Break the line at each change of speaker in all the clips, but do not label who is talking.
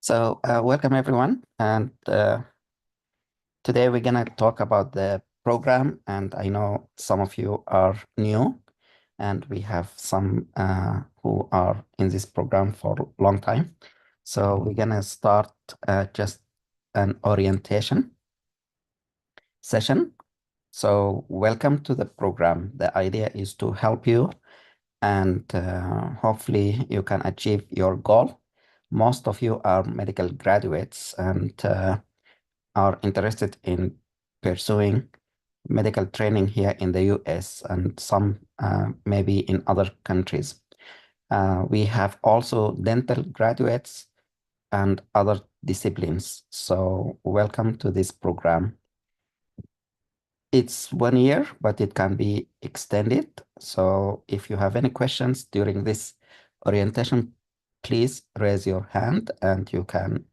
Welcome everyone, and today we're gonna talk about the program. And I know some of you are new, and we have some who are in this program for a long time. So we're gonna start just an orientation session. So welcome to the program. The idea is to help you, and hopefully you can achieve your goal. Most of you are medical graduates and are interested in pursuing medical training here in the US and some maybe in other countries. We have also dental graduates and other disciplines. So welcome to this program. It's 1 year, but it can be extended. So if you have any questions during this orientation, please raise your hand and you can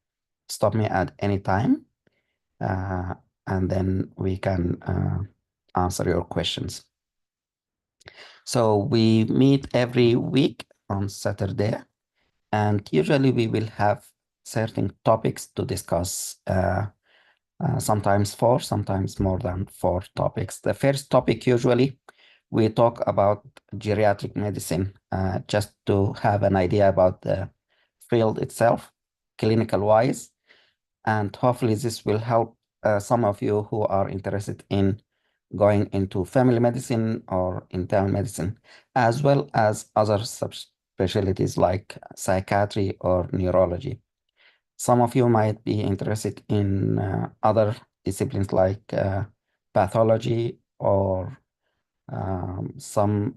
stop me at any time. And then we can answer your questions. So we meet every week on Saturday, and usually we will have certain topics to discuss, sometimes 4, sometimes more than 4 topics. The first topic, usually, we talk about geriatric medicine, just to have an idea about the field itself, clinical-wise, and hopefully this will help some of you who are interested in going into family medicine or internal medicine, as well as other subspecialties like psychiatry or neurology. Some of you might be interested in other disciplines like pathology or some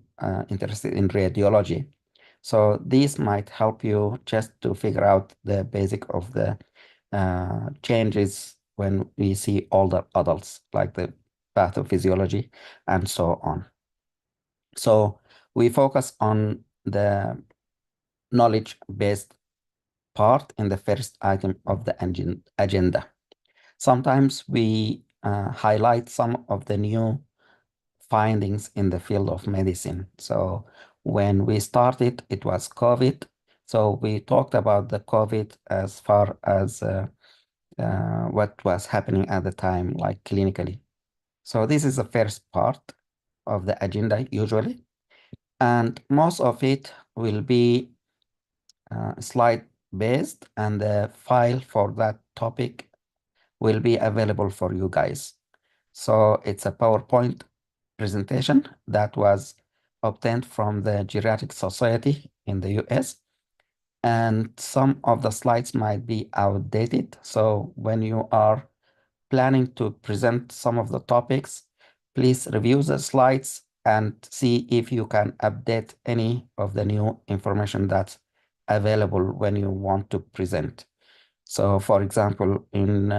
interested in radiology. So these might help you just to figure out the basic of the changes when we see older adults, like the pathophysiology and so on. So we focus on the knowledge-based part in the first item of the agenda. Sometimes we highlight some of the new findings in the field of medicine. So when we started, it was COVID. So we talked about the COVID as far as what was happening at the time, like clinically. So this is the first part of the agenda usually. And most of it will be slide based, and the file for that topic will be available for you guys. So it's a PowerPoint presentation that was obtained from the Geriatric Society in the US. And some of the slides might be outdated. So when you are planning to present some of the topics, please review the slides and see if you can update any of the new information that's available when you want to present. So for example, in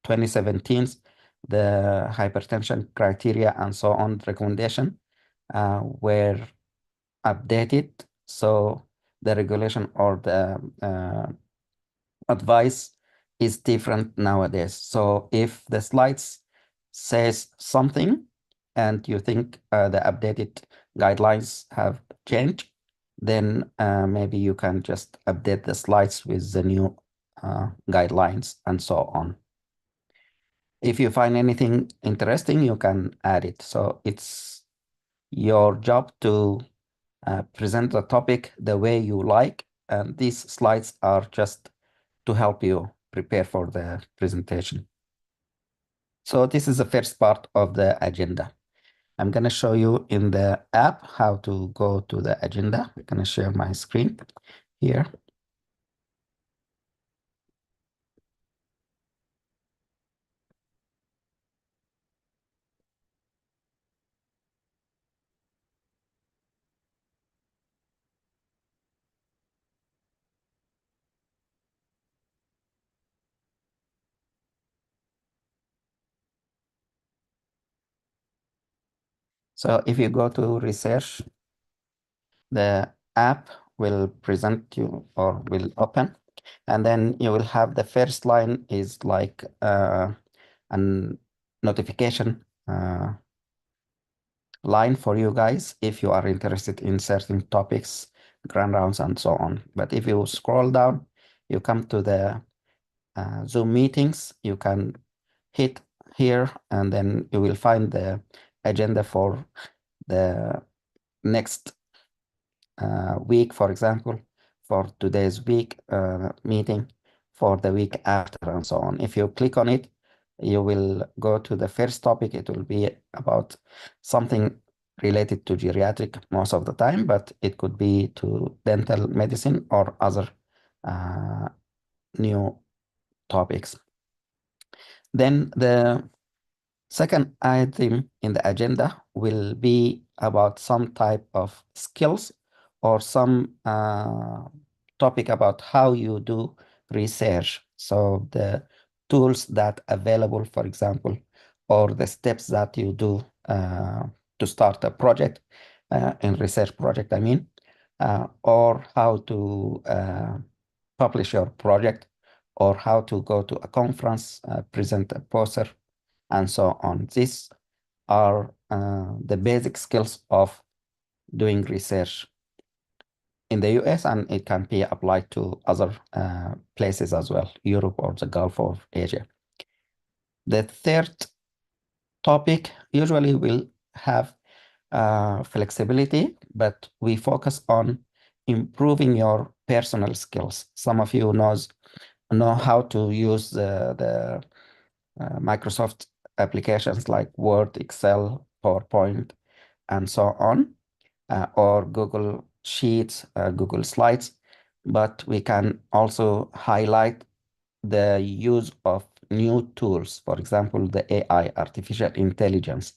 2017, the hypertension criteria and so on recommendation were updated. So the regulation or the advice is different nowadays. So if the slides says something and you think the updated guidelines have changed, then maybe you can just update the slides with the new guidelines and so on. If you find anything interesting, you can add it. So it's your job to present the topic the way you like. And these slides are just to help you prepare for the presentation. So this is the first part of the agenda. I'm going to show you in the app how to go to the agenda. I'm going to share my screen here. So if you go to research, the app will present you or will open, and then you will have the first line is like a notification line for you guys if you are interested in certain topics, grand rounds, and so on. But if you scroll down, you come to the Zoom meetings, you can hit here, and then you will find the agenda for the next week, for example, for today's week meeting, for the week after, and so on. If you click on it, you will go to the first topic. It will be about something related to geriatric most of the time, but it could be to dental medicine or other new topics. Then the second item in the agenda will be about some type of skills or some topic about how you do research. So the tools that available, for example, or the steps that you do to start a project, in research project, I mean, or how to publish your project, or how to go to a conference, present a poster, and so on. These are the basic skills of doing research in the US, and it can be applied to other places as well, Europe or the Gulf of Asia. The third topic usually will have flexibility, but we focus on improving your personal skills. Some of you know how to use the Microsoft applications like Word, Excel, PowerPoint, and so on, or Google Sheets, Google Slides. But we can also highlight the use of new tools, for example, the AI, artificial intelligence.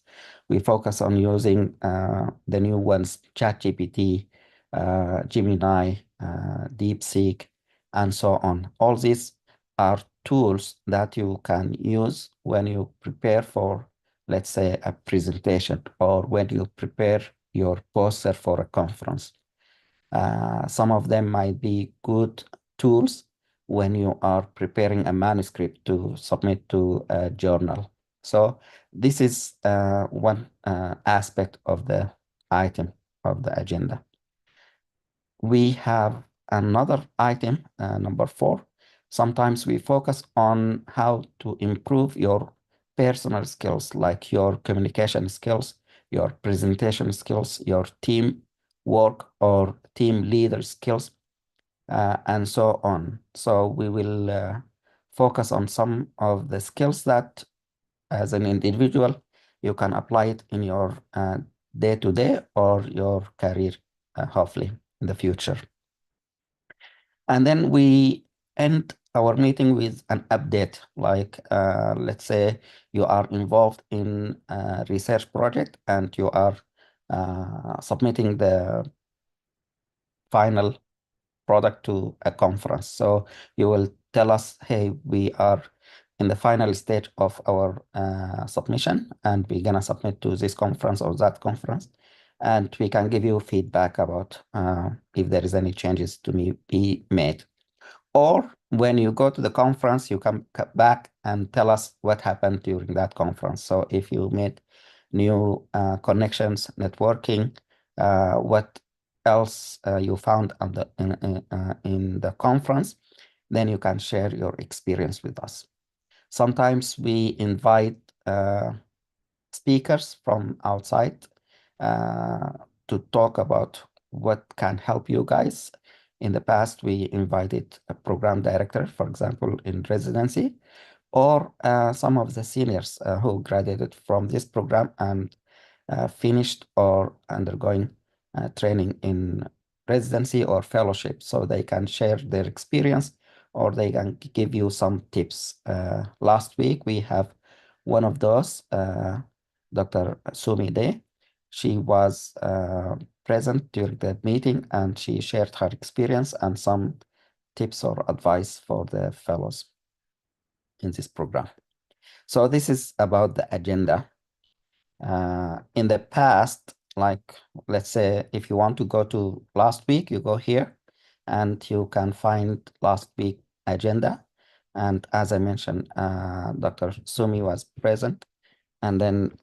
We focus on using the new ones, ChatGPT, Gemini, DeepSeek, and so on. All these are tools that you can use when you prepare for, let's say, a presentation, or when you prepare your poster for a conference. Some of them might be good tools when you are preparing a manuscript to submit to a journal. So this is one aspect of the item of the agenda. We have another item, number 4. Sometimes we focus on how to improve your personal skills, like your communication skills, your presentation skills, your team work or team leader skills, and so on. So we will focus on some of the skills that, as an individual, you can apply it in your day-to-day or your career, hopefully, in the future. And then we end our meeting with an update, like let's say you are involved in a research project and you are submitting the final product to a conference. So you will tell us, hey, we are in the final stage of our submission, and we're gonna submit to this conference or that conference, and we can give you feedback about if there is any changes to be made. Or when you go to the conference, you come back and tell us what happened during that conference. So if you made new connections, networking, what else you found in the conference, then you can share your experience with us. Sometimes we invite speakers from outside to talk about what can help you guys. In the past, we invited a program director, for example, in residency, or some of the seniors who graduated from this program and finished or undergoing training in residency or fellowship, so they can share their experience or they can give you some tips. Last week, we have one of those, Dr. Sumi De. She was present during the meeting and she shared her experience and some tips or advice for the fellows in this program. So this is about the agenda. In the past, like let's say if you want to go to last week, you go here and you can find last week agenda. And as I mentioned, Dr. Sumi was present. And then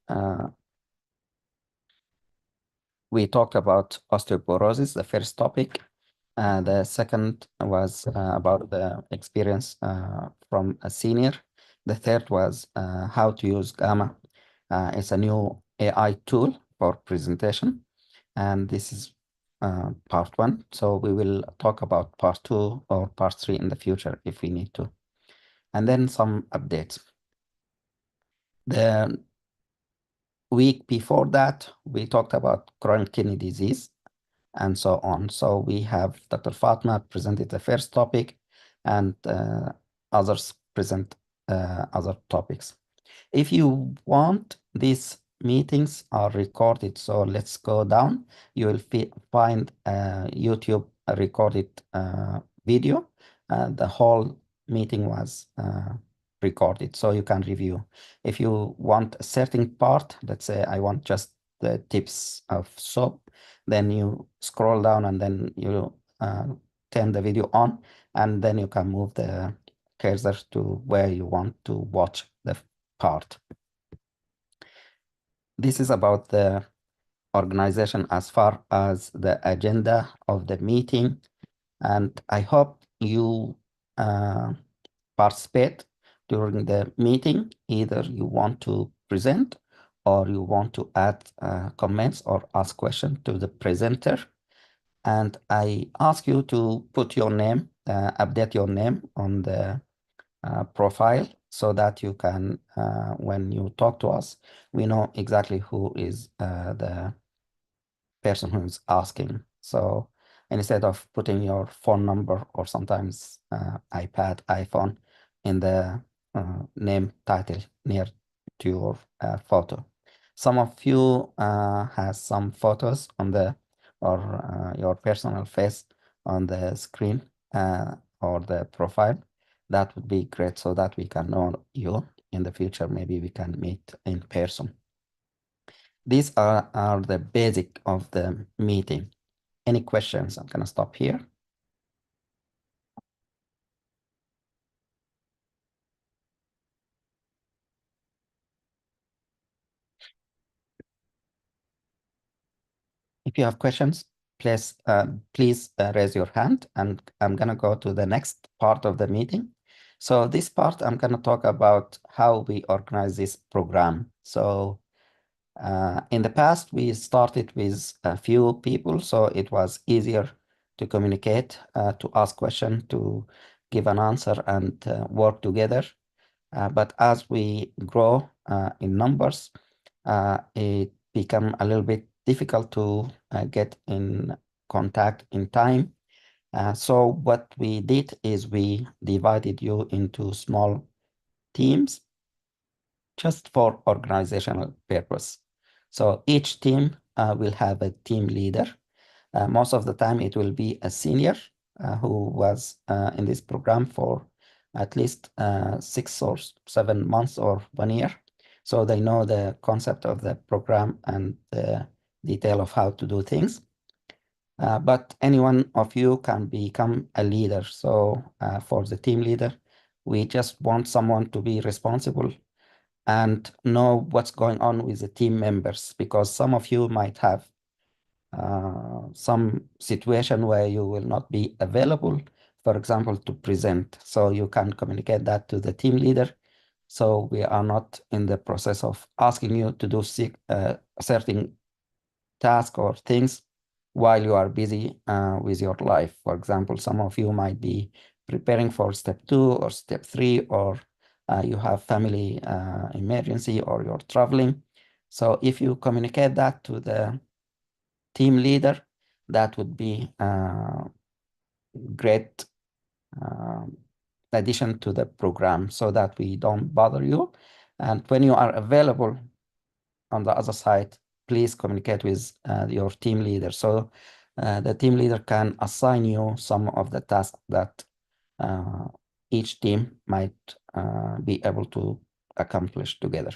we talked about osteoporosis, the first topic. The second was about the experience from a senior. The third was how to use Gamma. It's a new AI tool for presentation. And this is part one. So we will talk about part two or part three in the future if we need to. And then some updates. The week before that, we talked about chronic kidney disease and so on. So we have Dr. Fatma presented the first topic and others present other topics. If you want, these meetings are recorded. So let's go down. You will find a YouTube recorded video. The whole meeting was recorded, so you can review. If you want a certain part, let's say I want just the tips of soap, then you scroll down and then you turn the video on, and then you can move the cursor to where you want to watch the part. This is about the organization as far as the agenda of the meeting, and I hope you participate during the meeting. Either you want to present or you want to add comments or ask questions to the presenter. And I ask you to put your name, update your name on the profile so that you can, when you talk to us, we know exactly who is the person who's asking. So instead of putting your phone number or sometimes iPad, iPhone in the name title near to your photo. Some of you has some photos on the or your personal face on the screen or the profile. That would be great so that we can know you in the future. Maybe we can meet in person. These are the basic of the meeting. Any questions? I'm gonna stop here. If you have questions, please raise your hand, and I'm gonna go to the next part of the meeting. So this part, I'm gonna talk about how we organize this program. So in the past, we started with a few people, so it was easier to communicate, to ask questions, to give an answer, and work together. But as we grow in numbers, it become a little bit difficult to get in contact in time. So what we did is we divided you into small teams just for organizational purpose. So each team will have a team leader. Most of the time it will be a senior who was in this program for at least 6 or 7 months or 1 year. So they know the concept of the program and the detail of how to do things. But any one of you can become a leader. So for the team leader, we just want someone to be responsible and know what's going on with the team members, because some of you might have some situation where you will not be available, for example, to present. So you can communicate that to the team leader. So we are not in the process of asking you to do certain task or things while you are busy with your life. For example, some of you might be preparing for step 2 or step 3, or you have family emergency, or you're traveling. So if you communicate that to the team leader, that would be a great addition to the program so that we don't bother you. And when you are available on the other side, please communicate with your team leader. So the team leader can assign you some of the tasks that each team might be able to accomplish together.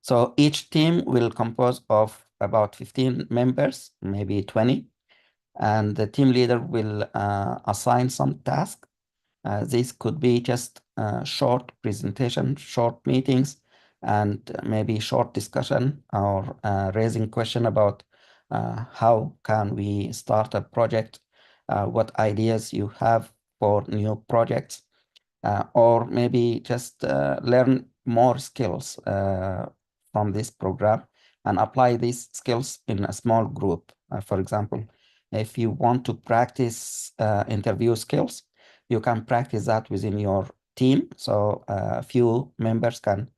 So each team will compose of about 15 members, maybe 20, and the team leader will assign some task. This could be just short presentation, short meetings, and maybe short discussion or raising question about how can we start a project, what ideas you have for new projects, or maybe just learn more skills from this program and apply these skills in a small group. For example, if you want to practice interview skills, you can practice that within your team. So a few members can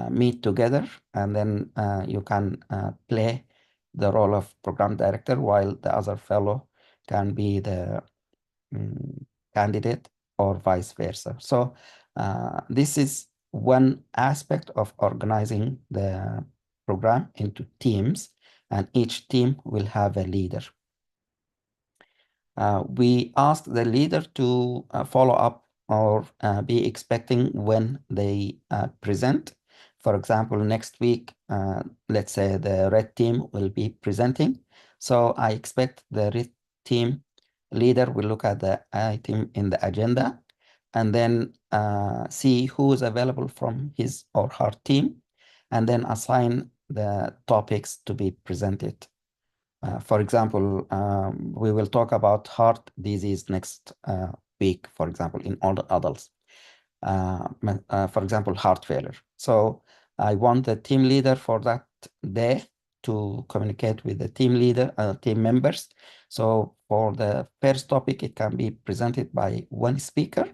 meet together, and then you can play the role of program director while the other fellow can be the candidate or vice versa. So this is one aspect of organizing the program into teams, and each team will have a leader. We ask the leader to follow up or be expecting when they present. For example, next week, let's say the red team will be presenting. So I expect the red team leader will look at the item in the agenda and then see who is available from his or her team, and then assign the topics to be presented. For example, we will talk about heart disease next week, for example, in older adults. For example, heart failure. So I want the team leader for that day to communicate with the team leader, team members. So for the first topic, it can be presented by one speaker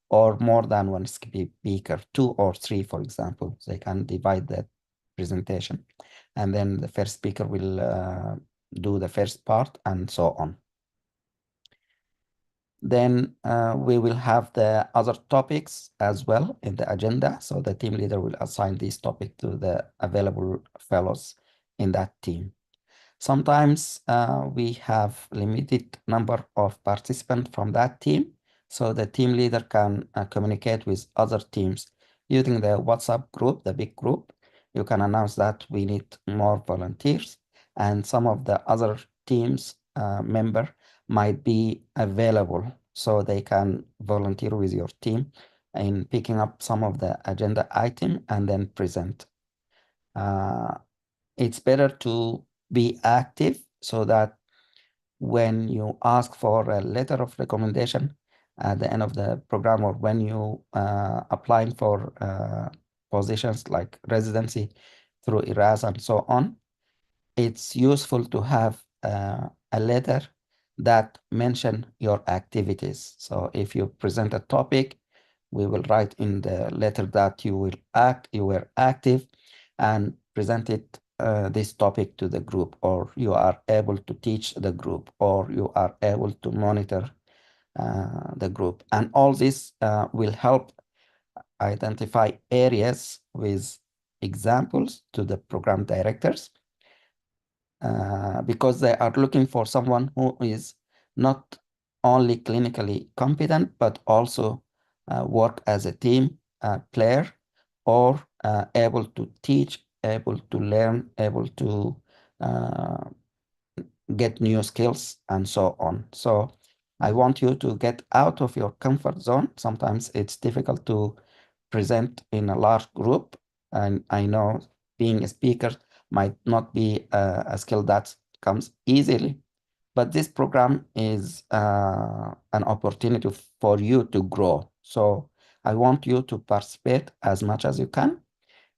or more than one speaker, two or three, for example. They can divide the presentation. And then the first speaker will do the first part and so on. Then we will have the other topics as well in the agenda. So the team leader will assign this topic to the available fellows in that team. Sometimes we have limited number of participants from that team. So the team leader can communicate with other teams using the WhatsApp group, the big group. You can announce that we need more volunteers, and some of the other teams member might be available, so they can volunteer with your team in picking up some of the agenda item and then present. It's better to be active so that when you ask for a letter of recommendation at the end of the program, or when you applying for positions like residency through ERAS and so on, it's useful to have a letter that mention your activities. So if you present a topic, we will write in the letter that you were active and presented this topic to the group, or you are able to teach the group, or you are able to monitor the group. And all this will help identify areas with examples to the program directors, because they are looking for someone who is not only clinically competent, but also work as a team player, or able to teach, able to learn, able to get new skills and so on. So I want you to get out of your comfort zone. Sometimes it's difficult to present in a large group, and I know being a speaker might not be a skill that comes easily, but this program is an opportunity for you to grow. So I want you to participate as much as you can,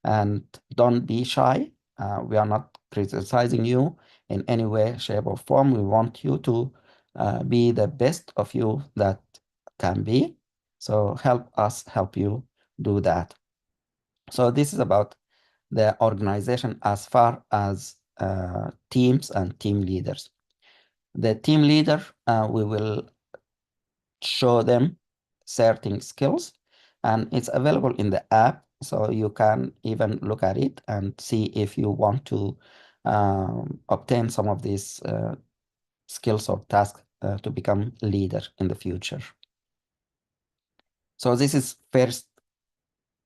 and don't be shy. We are not criticizing you in any way, shape, or form. We want you to be the best of you that can be. So help us help you do that. So this is about the organization as far as teams and team leaders. The team leader, we will show them certain skills, and it's available in the app, so you can even look at it and see if you want to obtain some of these skills or tasks to become leader in the future. So this is first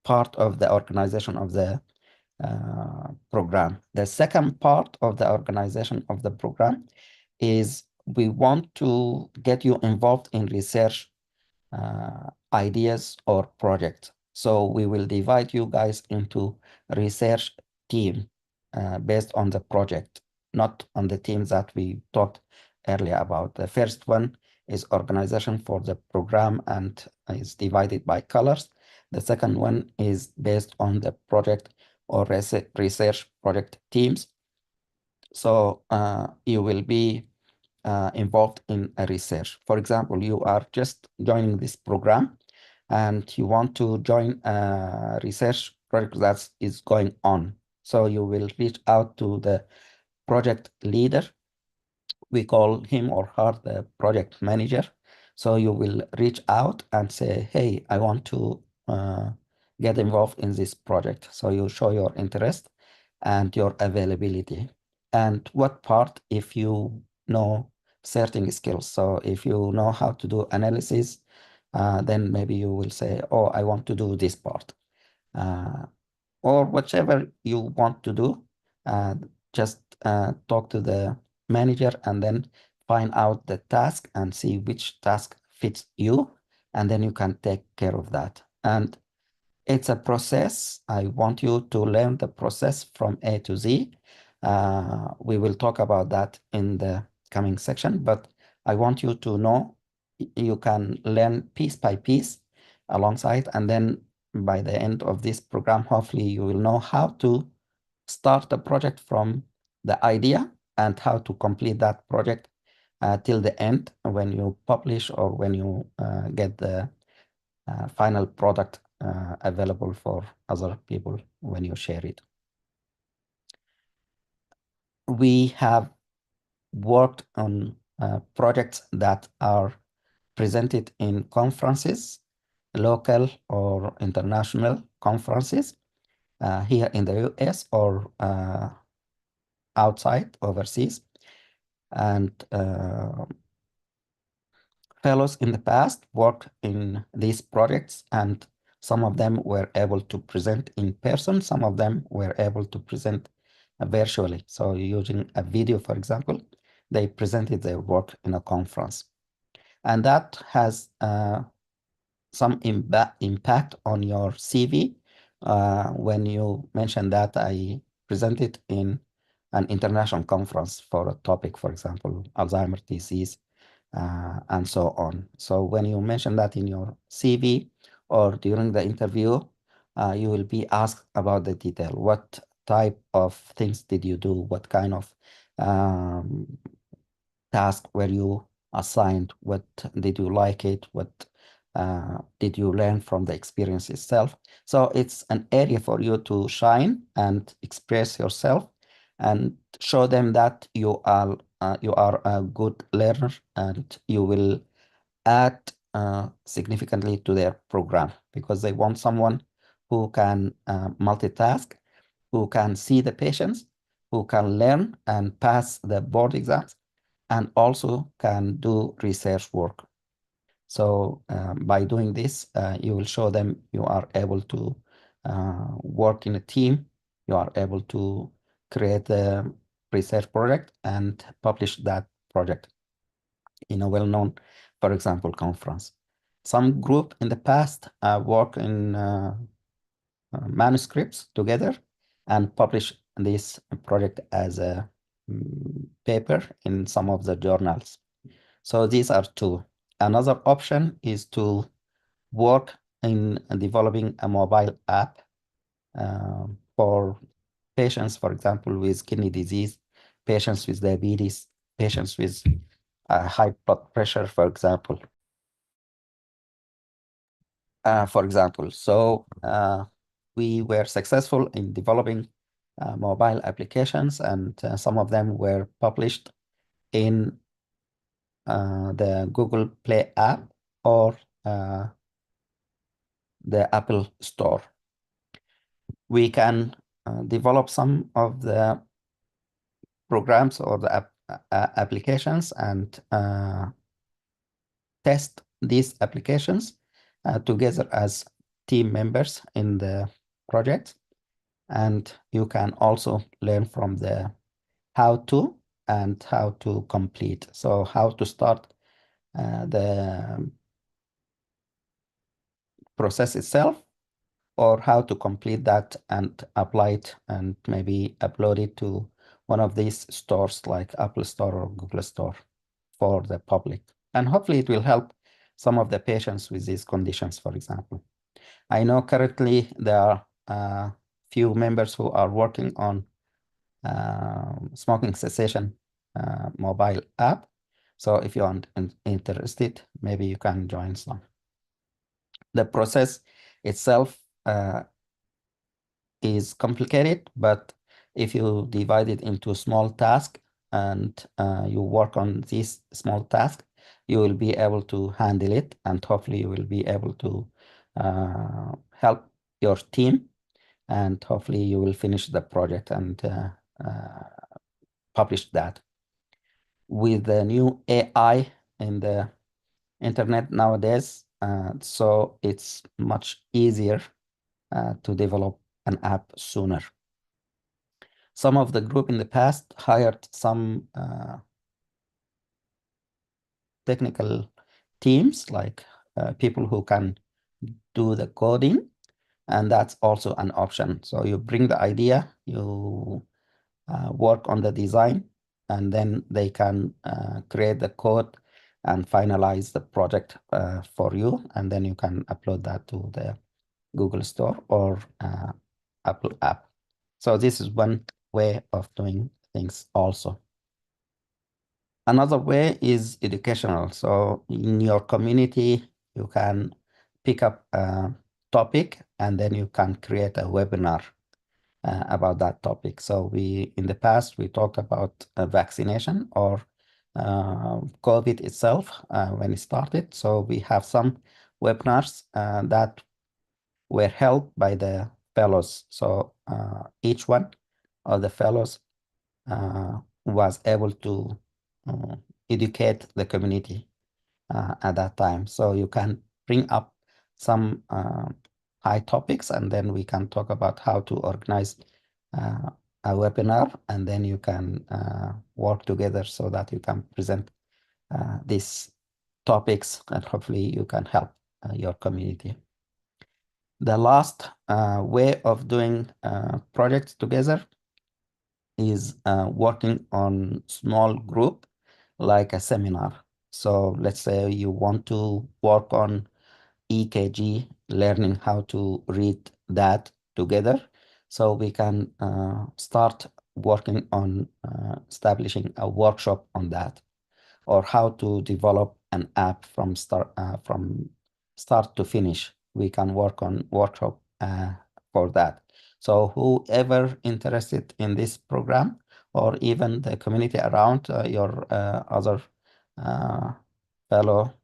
part of the organization of the program. The second part of the organization of the program is we want to get you involved in research ideas or projects. So we will divide you guys into research team based on the project. not on the teams that we talked earlier about. The first one is organization for the program and is divided by colors. The second one is based on the project or research project teams. So you will be involved in a research. For example, you are just joining this program and you want to join a research project that is going on. So you will reach out to the project leader. We call him or her the project manager. So you will reach out and say, hey, I want to get involved in this project. So you show your interest and your availability. And what part if you know certain skills. So if you know how to do analysis, then maybe you will say, oh, I want to do this part. Or whichever you want to do, uh, just talk to the manager and then find out the task and see which task fits you, and then you can take care of that. And it's a process. I want you to learn the process from A to Z. We will talk about that in the coming section, but I want you to know you can learn piece by piece alongside, and then by the end of this program, hopefully you will know how to start the project from the idea and how to complete that project till the end when you publish or when you get the final product available for other people when you share it. We have worked on projects that are presented in conferences, local or international conferences here in the US or outside, overseas. And fellows in the past worked in these projects, and some of them were able to present in person, some of them were able to present virtually. So using a video, for example, they presented their work in a conference. And that has some impact on your CV. When you mention that I presented in an international conference for a topic, for example, Alzheimer's disease, and so on. So when you mention that in your CV or during the interview, you will be asked about the detail. What type of things did you do? What kind of task were you assigned? What did you like it? What did you learn from the experience itself? So it's an area for you to shine and express yourself and show them that you are a good learner and you will add significantly to their program, because they want someone who can multitask, who can see the patients, who can learn and pass the board exams, and also can do research work. So by doing this, you will show them you are able to work in a team, you are able to create a research project and publish that project in a well-known, for example, conference. Some group in the past work in manuscripts together and publish this project as a paper in some of the journals. So these are two. Another option is to work in developing a mobile app for patients, for example, with kidney disease, patients with diabetes, patients with high blood pressure, for example. So we were successful in developing mobile applications, and some of them were published in the Google Play app or the Apple Store. We can develop some of the programs or the applications and test these applications together as team members in the project. And you can also learn from the how to and how to complete. So how to start the process itself, or how to complete that and apply it and maybe upload it to one of these stores like Apple Store or Google Store for the public. And hopefully it will help some of the patients with these conditions, for example. I know currently there are few members who are working on smoking cessation mobile app. So if you are interested, maybe you can join some. The process itself is complicated, but if you divide it into small tasks and you work on this small task, you will be able to handle it, and hopefully you will be able to help your team, and hopefully you will finish the project and publish that. With the new AI in the internet nowadays, so it's much easier to develop an app sooner. Some of the group in the past hired some technical teams, like people who can do the coding, and that's also an option. So you bring the idea, you work on the design, and then they can create the code and finalize the project for you, and then you can upload that to the Google Store or Apple app. So this is one way of doing things also. Another way is educational. So in your community, you can pick up a topic and then you can create a webinar about that topic. So in the past, we talked about vaccination or COVID itself when it started. So we have some webinars that were held by the fellows. So each one of the fellows was able to educate the community at that time. So you can bring up some high topics, and then we can talk about how to organize a webinar, and then you can work together so that you can present these topics, and hopefully you can help your community. The last way of doing projects together is working on small group, like a seminar. So let's say you want to work on EKG, learning how to read that together. So we can start working on establishing a workshop on that, or how to develop an app from start to finish. We can work on workshop for that. So whoever interested in this program, or even the community around your other fellow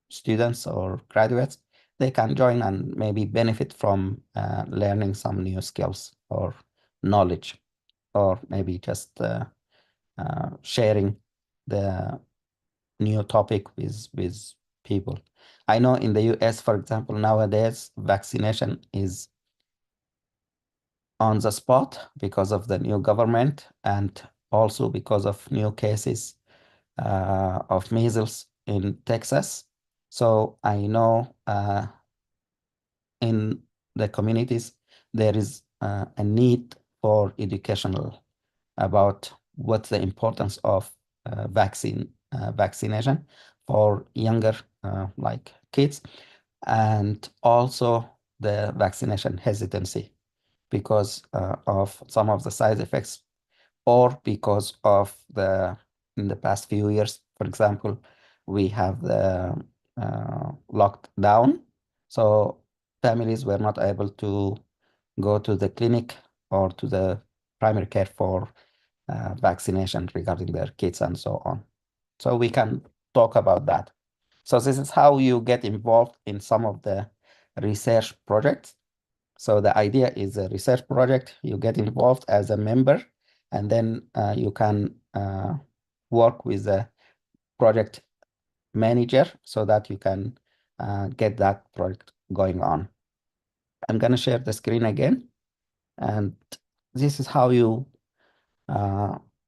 students or graduates, they can join and maybe benefit from learning some new skills or knowledge, or maybe just sharing the new topic with people. I know in the US, for example, nowadays vaccination is on the spot because of the new government, and also because of new cases of measles in Texas. So I know in the communities there is a need for educational about what's the importance of vaccination for younger like kids, and also the vaccination hesitancy because of some of the side effects, or because of in the past few years, for example, we have the lockdown, so families were not able to go to the clinic or to the primary care for vaccination regarding their kids and so on. So we can talk about that. So this is how you get involved in some of the research projects. So the idea is a research project, you get involved as a member, and then you can work with the project manager so that you can get that project going on. I'm going to share the screen again, and this is how you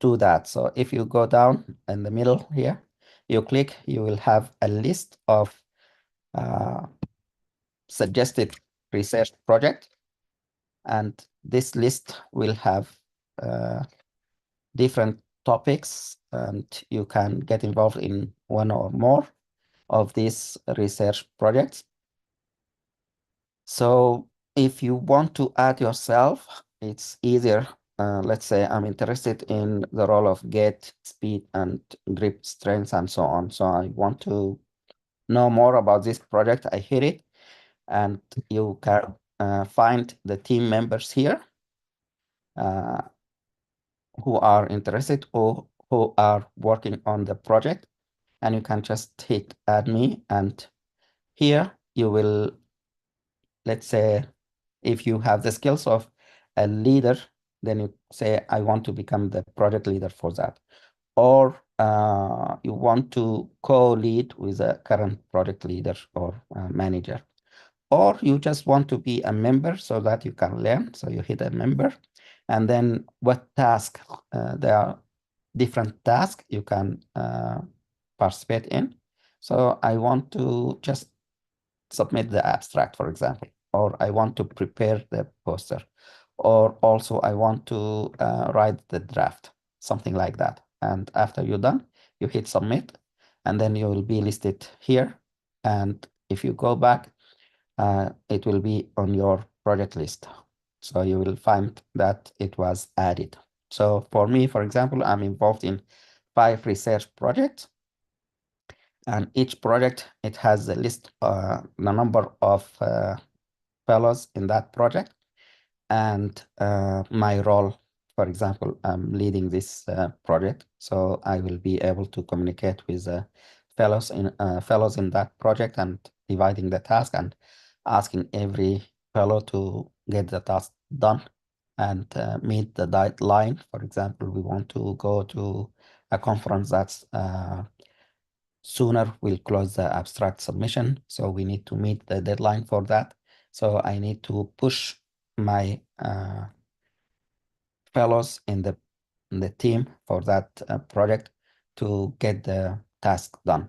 do that. So if you go down in the middle here, you click, you will have a list of suggested research project, and this list will have different topics, and you can get involved in one or more of these research projects. So if you want to add yourself, it's easier. Let's say I'm interested in the role of gait, speed, and grip strength, and so on. So I want to know more about this project. I hit it, and you can find the team members here uh, who are interested or who are working on the project. And you can just hit add me. And here you will, let's say, if you have the skills of a leader, then you say, I want to become the project leader for that. Or you want to co-lead with a current project leader or manager. Or you just want to be a member so that you can learn. So you hit a member. And then what task? There are different tasks you can participate in. So I want to just submit the abstract, for example, or I want to prepare the poster, or also I want to write the draft, something like that. And after you're done, you hit submit, and then you will be listed here. And if you go back, it will be on your project list. So you will find that it was added. So for me, for example, I'm involved in 5 research projects, and each project, it has the list, the number of fellows in that project, and my role. For example, I'm leading this project, so I will be able to communicate with fellows in that project and dividing the task and asking every fellow to get the task done and meet the deadline. For example, we want to go to a conference that's sooner we'll close the abstract submission. So we need to meet the deadline for that. So I need to push my fellows in the team for that project to get the task done,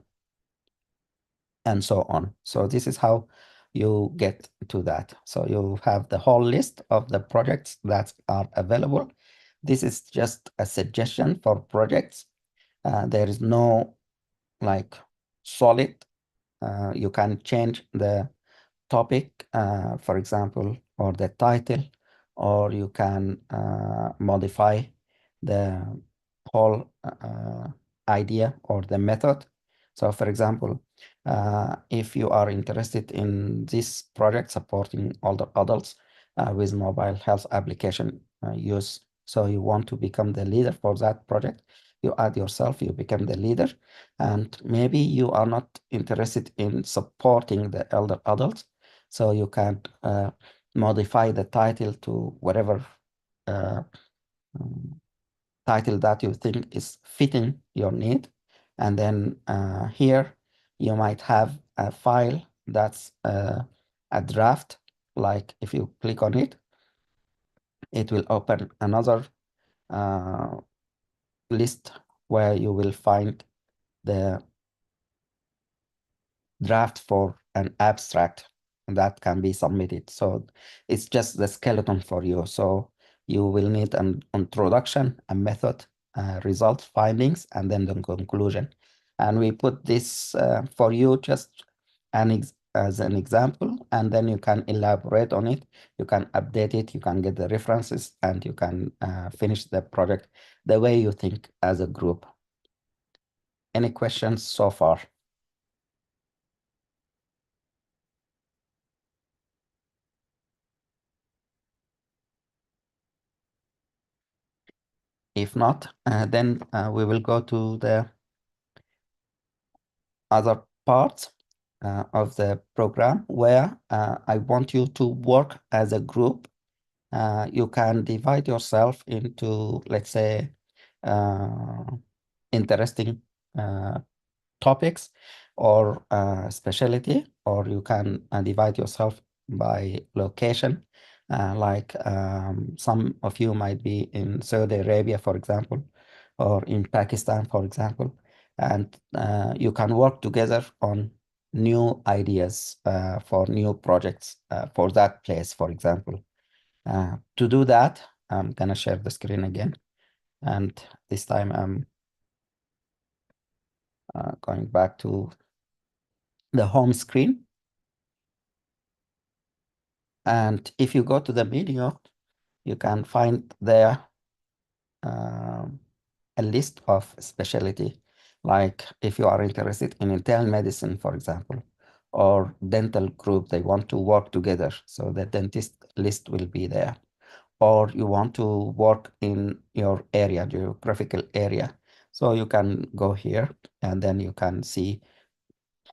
and so on. So this is how you get to that. So you have the whole list of the projects that are available. This is just a suggestion for projects. There is no like solid. You can change the topic, for example, or the title, or you can modify the whole idea or the method. So, for example, if you are interested in this project supporting older adults with mobile health application use, so you want to become the leader for that project, you add yourself, you become the leader, and maybe you are not interested in supporting the elder adults, so you can modify the title to whatever uh, um, title that you think is fitting your need. And then here you might have a file that's a draft. Like if you click on it, it will open another uh, list where you will find the draft for an abstract that can be submitted. So it's just the skeleton for you. So you will need an introduction, a method, result findings, and then the conclusion. And we put this for you just as an example, and then you can elaborate on it. You can update it, you can get the references, and you can finish the project the way you think as a group. Any questions so far? If not, then we will go to the other part of the program where I want you to work as a group. You can divide yourself into, let's say, uh, interesting topics or specialty, or you can divide yourself by location. Like some of you might be in Saudi Arabia, for example, or in Pakistan, for example, and you can work together on new ideas for new projects for that place, for example. To do that, I'm gonna share the screen again. And this time I'm going back to the home screen. And if you go to the menu, you can find there um, a list of specialty, like if you are interested in internal medicine, for example, or dental group, they want to work together. So the dentist list will be there. Or you want to work in your area, geographical area. So you can go here and then you can see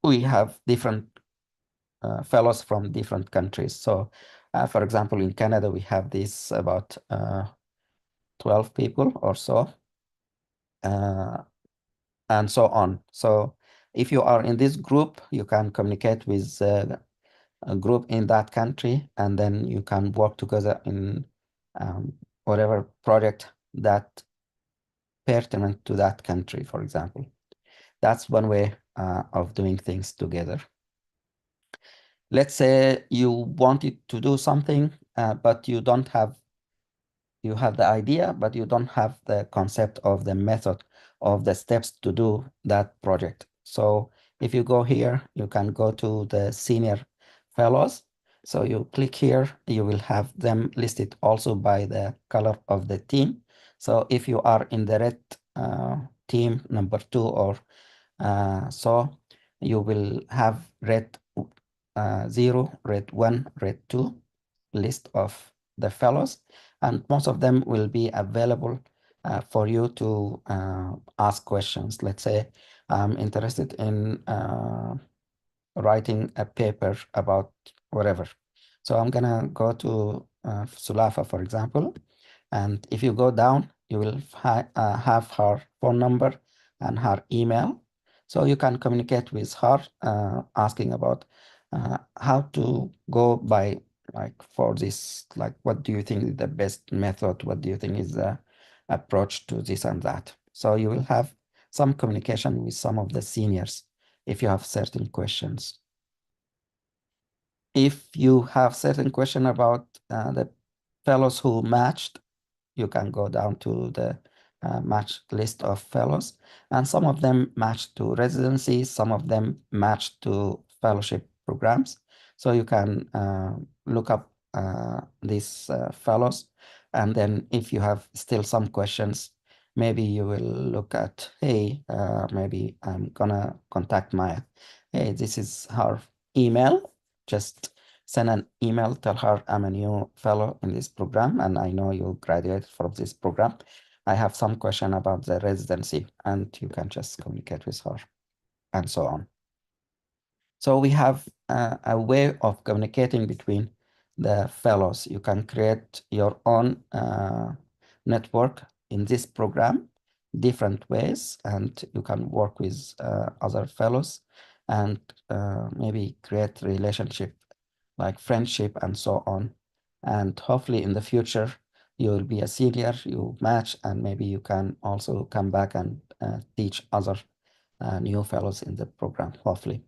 we have different fellows from different countries. So for example, in Canada, we have this about 12 people or so. And so on. So if you are in this group, you can communicate with a group in that country, and then you can work together in whatever project that pertinent to that country, for example. That's one way of doing things together. Let's say you wanted to do something, but you have the idea, but you don't have the concept of the method of the steps to do that project. So if you go here, you can go to the senior fellows. So you click here, you will have them listed also by the color of the team. So if you are in the red team number 2 or so, you will have red 0, red 1, red 2 list of the fellows, and most of them will be available for you to ask questions. Let's say I'm interested in writing a paper about whatever. So I'm gonna go to Sulafa, for example, and if you go down, you will have her phone number and her email. So you can communicate with her, asking about how to go by, like for this, like what do you think is the best method? What do you think is the approach to this and that? So you will have some communication with some of the seniors if you have certain questions. If you have certain question about the fellows who matched, you can go down to the match list of fellows, and some of them match to residencies, some of them match to fellowship programs. So you can look up these fellows, and then if you have still some questions, maybe you will look at, hey, maybe I'm gonna contact Maya. Hey, this is her email. Just send an email, tell her I'm a new fellow in this program and I know you graduated from this program. I have some question about the residency, and you can just communicate with her and so on. So we have a way of communicating between the fellows. You can create your own network in this program, different ways, and you can work with other fellows and maybe create relationship like friendship and so on. And hopefully in the future, you will be a senior, you match, and maybe you can also come back and teach other new fellows in the program, hopefully.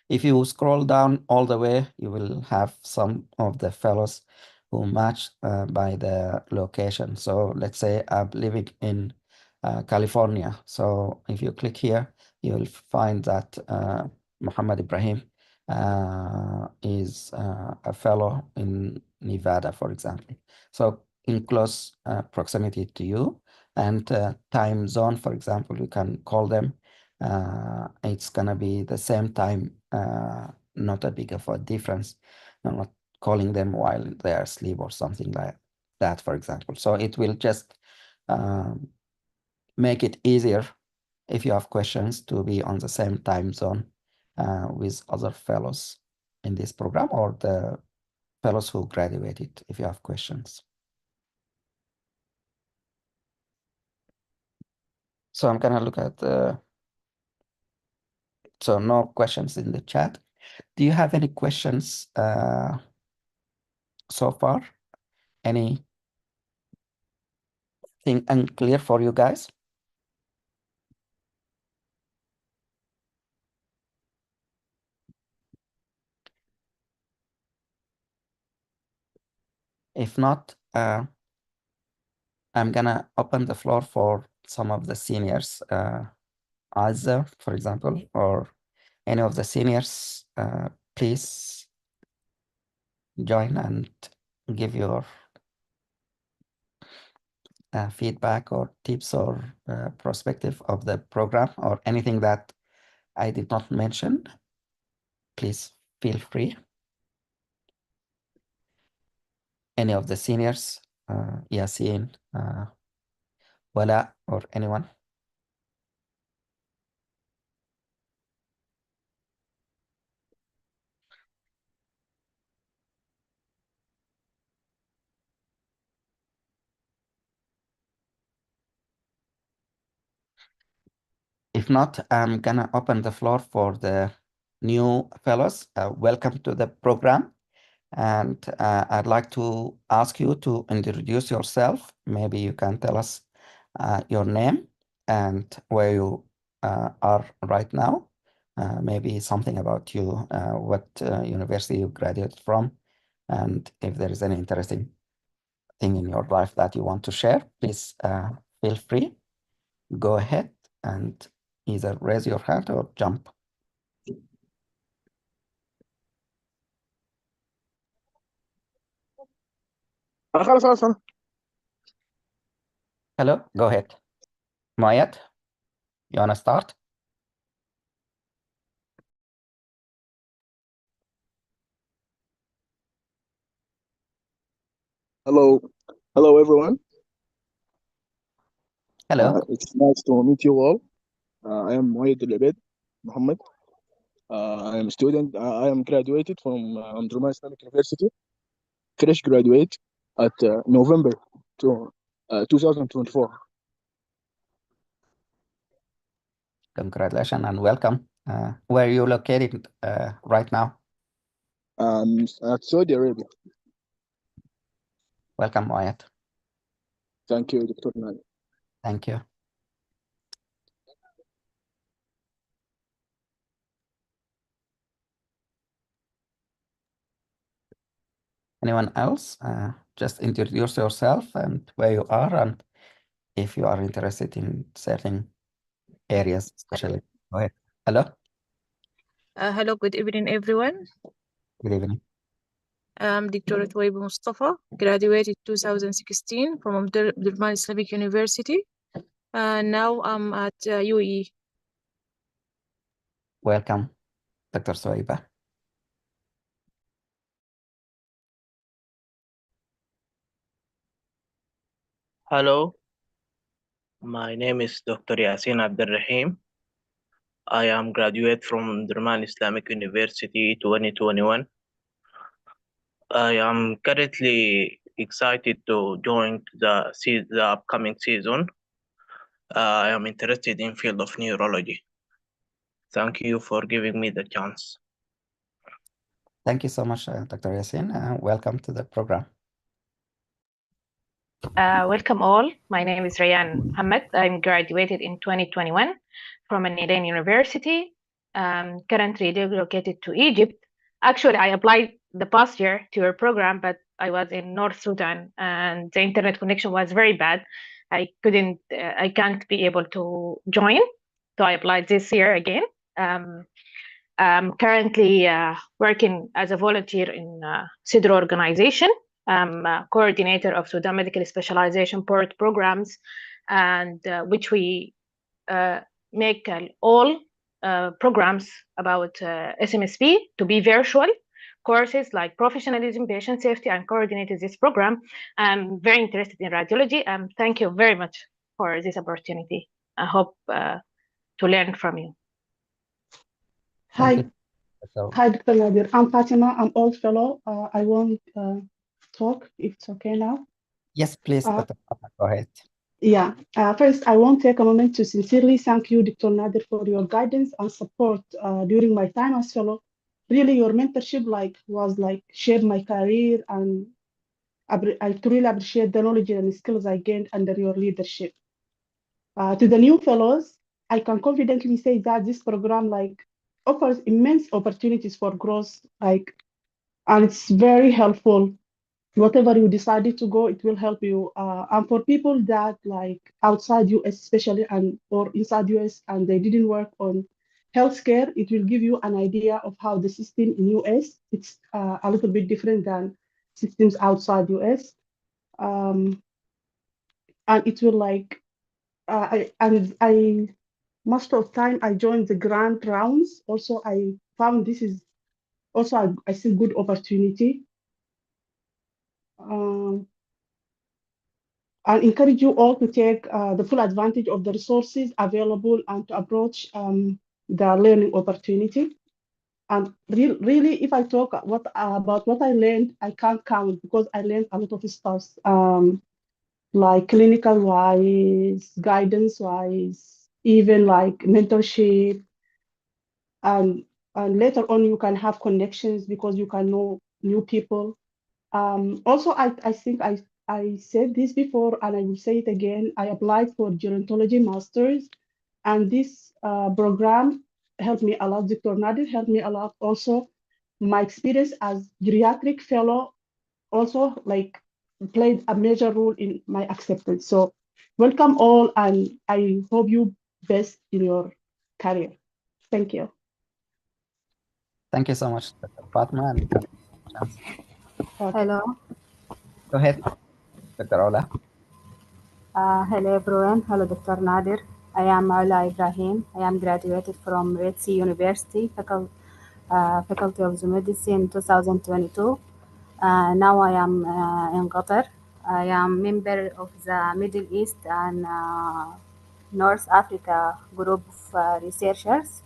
If you scroll down all the way, you will have some of the fellows who match by the location. So let's say I'm living in California. So if you click here, you will find that Muhammad Ibrahim is a fellow in Nevada, for example. So in close proximity to you, and time zone, for example, you can call them. It's gonna be the same time, not a big of a difference. I'm not calling them while they are asleep or something like that, for example. So it will just make it easier if you have questions to be on the same time zone with other fellows in this program or the fellows who graduated if you have questions. So I'm gonna look at so no questions in the chat. Do you have any questions so far? Anything unclear for you guys? If not, I'm gonna open the floor for some of the seniors, Azza, for example, or any of the seniors. Please join and give your feedback or tips or perspective of the program or anything that I did not mention. Please feel free. Any of the seniors, Yasin, Wala, or anyone. If not, I'm gonna open the floor for the new fellows. Welcome to the program. And I'd like to ask you to introduce yourself. Maybe you can tell us your name and where you are right now. Maybe something about you, what university you graduated from, and if there is any interesting thing in your life that you want to share, please feel free. Go ahead and either raise your hand or jump.
خلاص.
Hello, go ahead. Mayat, you wanna start?
Hello everyone.
Hello.
It's nice to meet you all. I am Moed Al Muhammad. I am a student. I am graduated from Umdurman Islamic University. Fresh graduate at November 2024.
Congratulations and welcome. Where are you located right now?
At Saudi Arabia.
Welcome, Wyatt.
Thank you, Dr. Nani.
Thank you. Anyone else? Just introduce yourself and where you are, and if you are interested in certain areas, especially. Go ahead. Hello.
Hello, good evening, everyone.
Good evening.
I'm Dr. Twaib Mustafa, graduated 2016 from Umdurman Islamic University. Now I'm at UAE.
Welcome, Dr. Swaiba.
Hello, my name is Dr. Yasin Abdulrahim. I am graduate from Durman Islamic University 2021. I am currently excited to join the upcoming season. I am interested in field of neurology. Thank you for giving me the chance.
Thank you so much, Dr. Yasin. Welcome to the program.
Welcome all. My name is Rayan Muhammad. I'm graduated in 2021 from an Iran university. Currently relocated to Egypt. Actually, I applied the past year to your program, but I was in North Sudan and the internet connection was very bad. I can't be able to join. So I applied this year again. I'm currently working as a volunteer in CIDRO organization. I'm a coordinator of Sudan Medical Specialization Port programs, and which we make all programs about SMSP to be virtual courses like professionalism, patient safety, and coordinated this program. I'm very interested in radiology, and thank you very much for this opportunity. I hope to learn from you.
Thank
Hi.
you.
Hi, Dr. Nadir. I'm Fatima. I'm old fellow. I won't talk if it's okay now.
Yes, please, Dr. Go ahead.
Yeah. First, I want to take a moment to sincerely thank you, Dr. Nadir, for your guidance and support during my time as fellow. Really, your mentorship was shaped my career, and I truly appreciate the knowledge and skills I gained under your leadership. To the new fellows, I can confidently say that this program offers immense opportunities for growth, and it's very helpful whatever you decided to go, it will help you. And for people that like outside US, especially, and or inside US, and they didn't work on healthcare, it will give you an idea of how the system in US it's a little bit different than systems outside US. Um, and it will like I most of time I joined the grant rounds. Also, I found this is also I see good opportunity. Um, I encourage you all to take the full advantage of the resources available and to approach the learning opportunity. And really, if I talk about what I learned, I can't count because I learned a lot of stuff, like clinical wise, guidance wise, even like mentorship. And, and later on, you can have connections because you can know new people. Also, I think I said this before and I will say it again. I applied for gerontology masters, and this program helped me a lot. Dr. Nadir helped me a lot. Also, my experience as geriatric fellow also like played a major role in my acceptance. So welcome all, and I hope you best in your career. Thank you.
Thank you so much, Dr. Fatma. And you can chance.
Okay.
Hello.
Go ahead, Dr. Ola.
Hello everyone. Hello Dr. Nadir. I am Ola Ibrahim. I am graduated from Red Sea University, Faculty of Medicine 2022. Now I am in Qatar. I am member of the Middle East and North Africa group of researchers.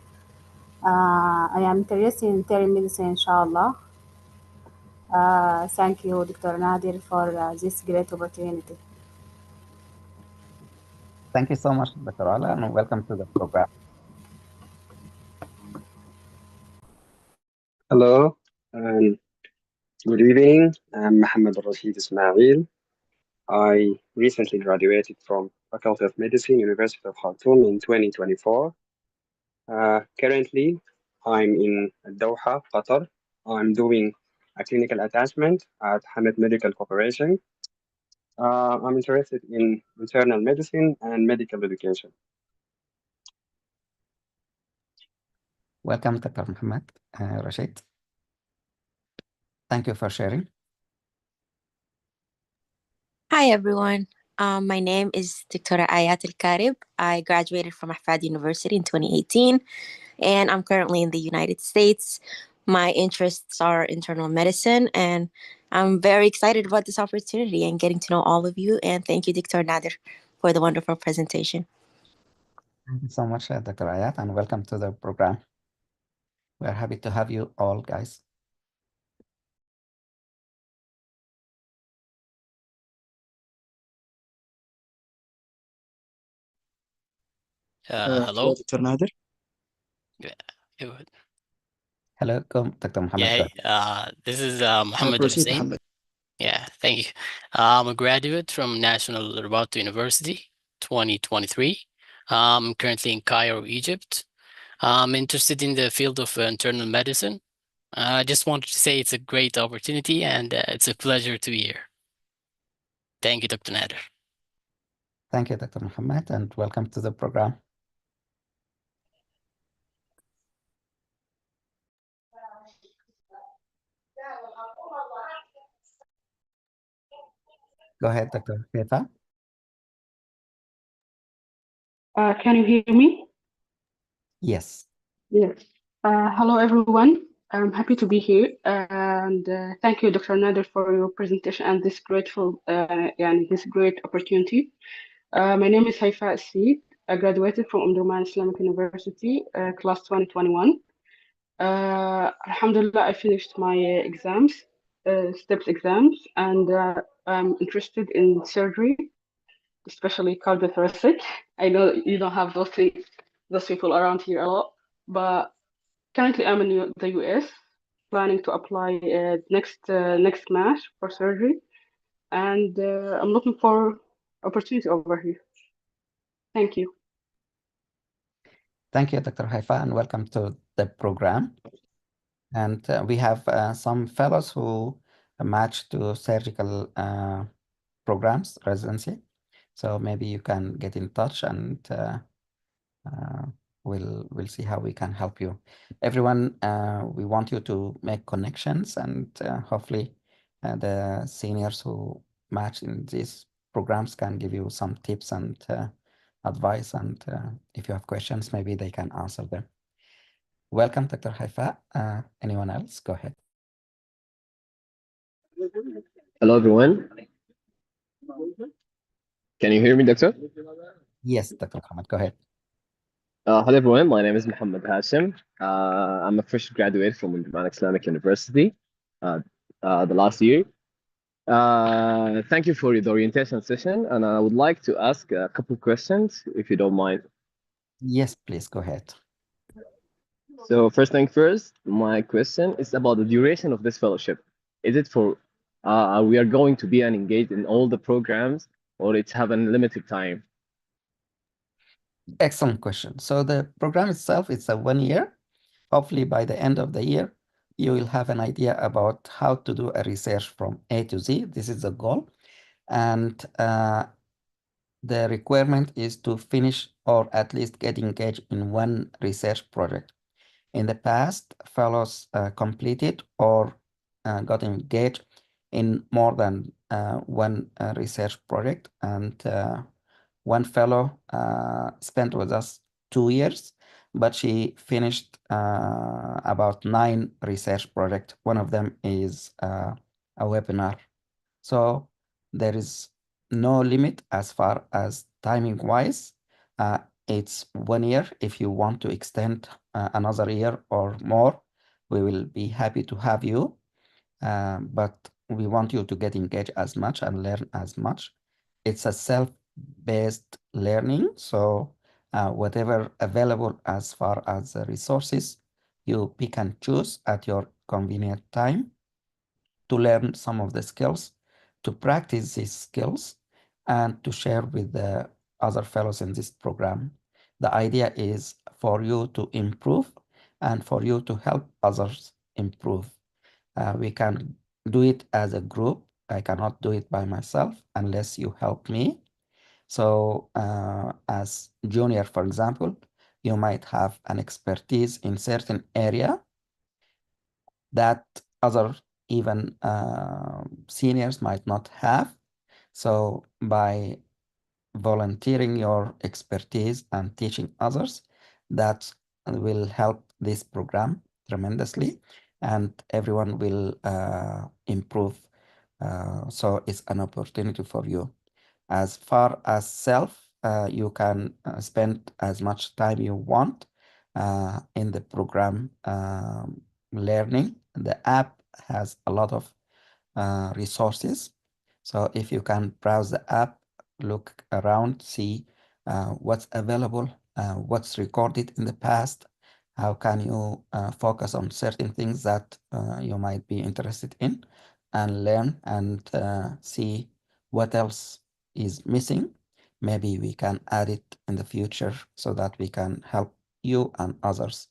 I am interested in telemedicine, inshallah. Thank you, Dr. Nadir, for this great opportunity.
Thank you so much, Dr. Ola, and welcome to the program.
Hello, and good evening. I'm Mohammed Rashid Ismail. I recently graduated from Faculty of Medicine, University of Khartoum in 2024. Currently, I'm in Doha, Qatar. I'm doing a clinical attachment at Hamad Medical Corporation. I'm interested in internal medicine and medical education.
Welcome, Dr. Muhammad Rashid. Thank you for sharing.
Hi, everyone. My name is Dr. Ayat Al-Karib. I graduated from Ahfad University in 2018, and I'm currently in the United States. My interests are internal medicine, and I'm very excited about this opportunity and getting to know all of you. And thank you, Dr. Nadir, for the wonderful presentation.
Thank you so much, Dr. Ayat, and welcome to the program. We're happy to have you all, guys.
Hello.
Dr. Nader.
Hello, Dr. Muhammad.
This is Mohammed
Proceed,
Hussein.
Mohammed.
Yeah, thank you. I'm a graduate from National Rabat University, 2023. I'm currently in Cairo, Egypt. I'm interested in the field of internal medicine. I just wanted to say it's a great opportunity and it's a pleasure to be here. Thank you, Dr. Nader.
Thank you, Dr. Muhammad, and welcome to the program. Go ahead, Dr. Haifa.
Can you hear me?
Yes.
Yes. Hello, everyone. I'm happy to be here, and thank you, Dr. Nader, for your presentation and this this great opportunity. My name is Haifa Assid. I graduated from Omdurman Islamic University, class 2021. Alhamdulillah, I finished my exams, STEPS exams, and I'm interested in surgery, especially cardiothoracic. I know you don't have those people around here a lot, but currently I'm in the US, planning to apply next March for surgery, and I'm looking for opportunity over here. Thank you.
Thank you, Dr. Haifa, and welcome to the program. And we have some fellows who match to surgical programs, residency. So maybe you can get in touch, and we'll see how we can help you. Everyone, we want you to make connections, and hopefully the seniors who match in these programs can give you some tips and advice, and if you have questions, maybe they can answer them. Welcome, Dr. Haifa. Anyone else? Go ahead.
Hello, everyone. Can you hear me, Doctor?
Yes, Dr. Muhammad, go ahead.
Hello, everyone. My name is Muhammad Hashim. I'm a fresh graduate from Umdurman Islamic University the last year. Thank you for the orientation session, and I would like to ask a couple questions, if you don't mind.
Yes, please, go ahead.
So first thing first, my question is about the duration of this fellowship. Is it for, we are going to be engaged in all the programs, or it's have a limited time?
Excellent question. So the program itself is a 1 year. Hopefully by the end of the year, you will have an idea about how to do a research from A to Z. This is the goal. And the requirement is to finish or at least get engaged in one research project. In the past, fellows completed or got engaged in more than one research project, and one fellow spent with us 2 years, but she finished about 9 research projects. One of them is a webinar. So there is no limit as far as timing wise. It's 1 year. If you want to extend another year or more, we will be happy to have you. But we want you to get engaged as much and learn as much. It's a self-based learning. So whatever available as far as resources, you pick and choose at your convenient time to learn some of the skills, to practice these skills, and to share with the other fellows in this program. The idea is for you to improve and for you to help others improve. We can do it as a group. I cannot do it by myself unless you help me. So as junior, for example, you might have an expertise in certain area that other even seniors might not have. So by volunteering your expertise and teaching others, that will help this program tremendously, and everyone will improve. So it's an opportunity for you. As far as self, you can spend as much time you want in the program learning. The app has a lot of resources. So if you can browse the app, look around, see what's available, what's recorded in the past, how can you focus on certain things that you might be interested in, and learn and see what else is missing. Maybe we can add it in the future so that we can help you and others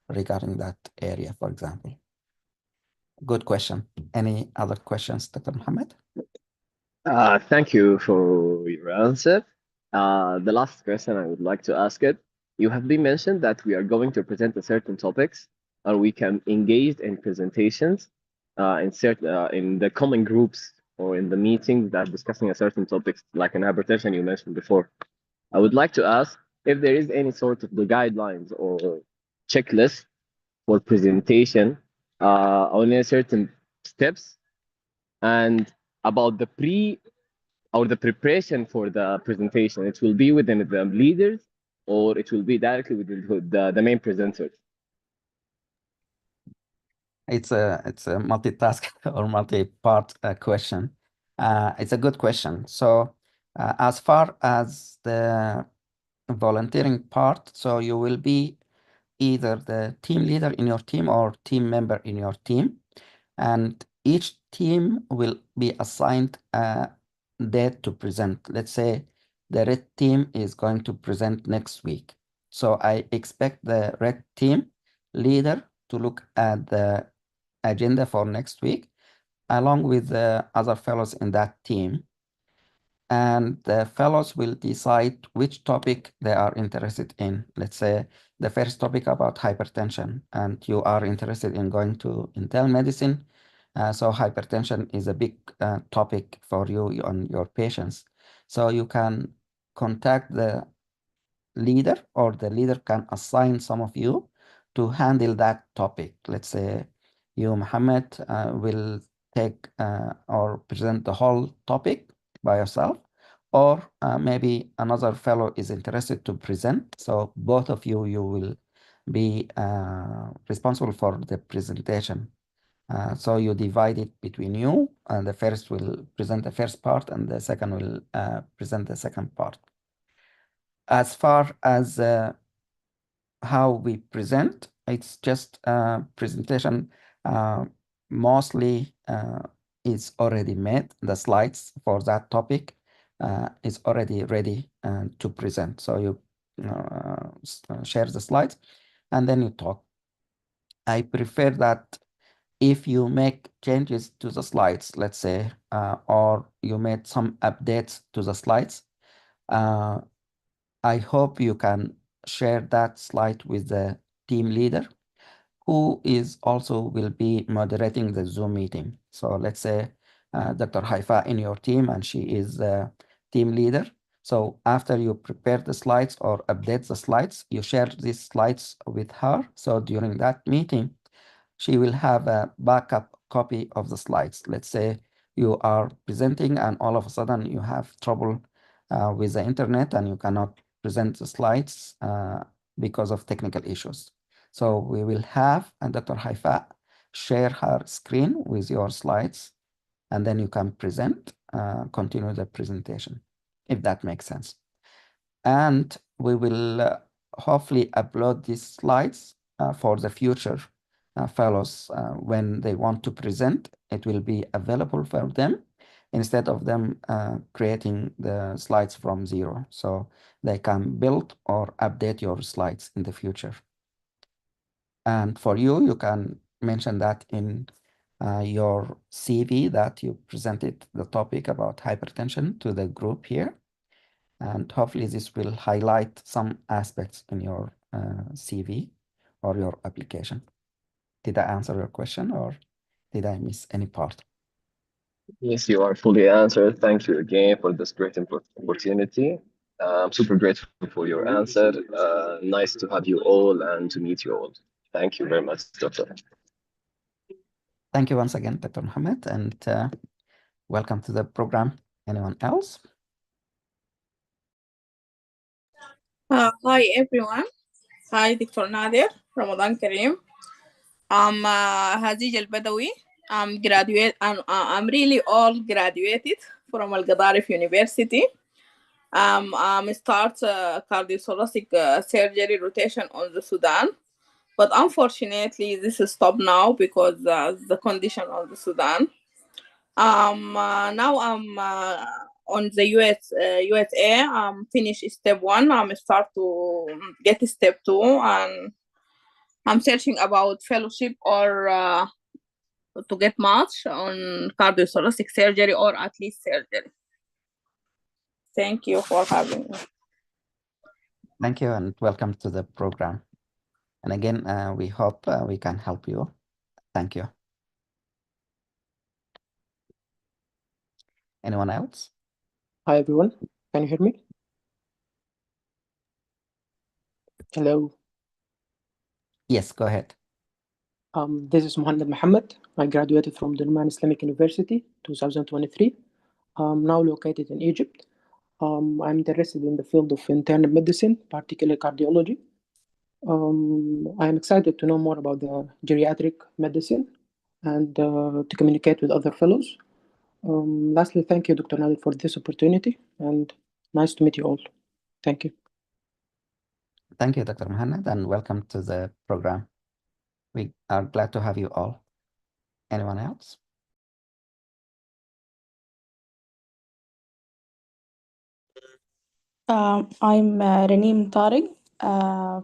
regarding that area, for example. Good question. Any other questions, Dr. Mohammed?
Thank you for your answer. The last question I would like to ask it, you have been mentioned that we are going to present a certain topics, or we can engage in presentations in the common groups or in the meetings that discussing a certain topics, like in hypertension you mentioned before. I would like to ask if there is any sort of the guidelines or checklist for presentation on a certain steps, and about the preparation for the presentation. It will be within the leaders, or it will be directly within the main presenters.
It's a multitask or multi-part question. It's a good question. So as far as the volunteering part, so you will be either the team leader in your team or team member in your team, and each team will be assigned a date to present. Let's say the red team is going to present next week. So I expect the red team leader to look at the agenda for next week along with the other fellows in that team. And the fellows will decide which topic they are interested in. Let's say the first topic about hypertension, and you are interested in going to internal medicine. So hypertension is a big topic for you and your patients. So you can contact the leader, or the leader can assign some of you to handle that topic. Let's say you, Mohammed, will take or present the whole topic by yourself, or maybe another fellow is interested to present. So both of you will be responsible for the presentation. So you divide it between you, and the first will present the first part, and the second will present the second part. As far as how we present, it's just a presentation mostly is already made. The slides for that topic is already ready to present. So you share the slides and then you talk. I prefer that if you make changes to the slides, let's say, or you made some updates to the slides, I hope you can share that slide with the team leader, who is also will be moderating the Zoom meeting. So let's say Dr. Haifa in your team, and she is the team leader. So after you prepare the slides or update the slides, you share these slides with her. So during that meeting, she will have a backup copy of the slides. Let's say you are presenting and all of a sudden you have trouble with the internet and you cannot present the slides because of technical issues. So we will have Dr. Haifa share her screen with your slides, and then you can present, continue the presentation, if that makes sense. And we will hopefully upload these slides for the future fellows when they want to present. It will be available for them instead of them creating the slides from zero. So they can build or update your slides in the future. And for you, you can mention that in your CV that you presented the topic about hypertension to the group here. And hopefully this will highlight some aspects in your CV or your application. Did I answer your question, or did I miss any part?
Yes, you are fully answered. Thank you again for this great opportunity. I'm super grateful for your answer. Nice to have you all and to meet you all. Thank you very much, Doctor.
Thank you once again, Dr. Mohammed, and welcome to the program. Anyone else?
Hi everyone. Hi Dr. Nader. Ramadan Kareem. I'm Hazij Al-Badawi. I'm really all graduated from Al-Gadarif University. I'm start cardiothoracic surgery rotation on the Sudan. But unfortunately, this is stopped now because the condition of the Sudan. Now I'm on the USA. Finish step 1. I'm start to get step 2, and I'm searching about fellowship or to get much on cardiothoracic surgery or at least surgery. Thank you for having me.
Thank you, and welcome to the program. And again, we hope we can help you. Thank you. Anyone else?
Hi everyone, can you hear me? Hello.
Yes, go ahead.
This is Mohammed. I graduated from the Numan Islamic University 2023. I'm now located in Egypt. I'm interested in the field of internal medicine, particularly cardiology. I am excited to know more about the geriatric medicine and to communicate with other fellows. Lastly, thank you, Dr. Nadir, for this opportunity, and nice to meet you all. Thank you.
Thank you, Dr. Mohammed, and welcome to the program. We are glad to have you all. Anyone else?
I'm Raneem Tariq,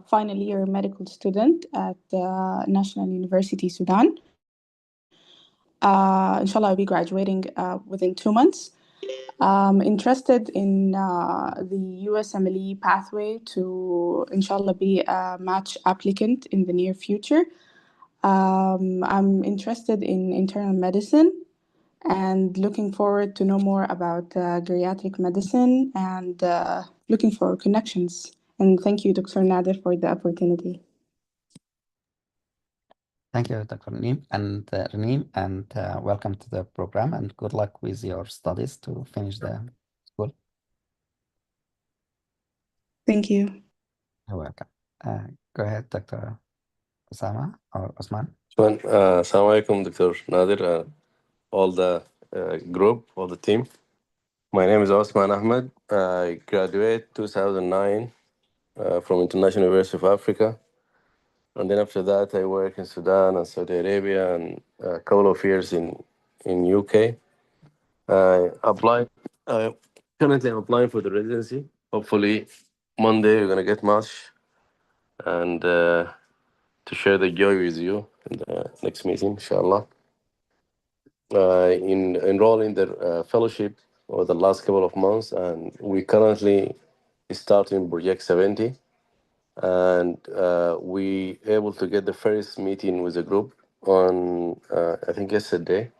final year medical student at National University Sudan. Inshallah, I'll be graduating within 2 months. Interested in the USMLE pathway to, inshallah, be a match applicant in the near future. I'm interested in internal medicine and looking forward to know more about geriatric medicine and looking for connections. And thank you, Dr. Nader, for the opportunity.
Thank you, Dr. Reem, and welcome to the program, and good luck with your studies to finish the school.
Thank you.
You're welcome. Go ahead, Dr. Osama or Osman.
Assalamu alaikum, Dr. Nadir, all the group, all the team. My name is Osman Ahmed. I graduated 2009 from International University of Africa. And then after that, I work in Sudan and Saudi Arabia and a couple of years in UK. I applied. Currently, I'm applying for the residency. Hopefully, Monday we're gonna get match, and to share the joy with you in the next meeting, inshallah. Enroll in the fellowship over the last couple of months, and we currently starting Project 70. And we able to get the first meeting with the group on I think yesterday,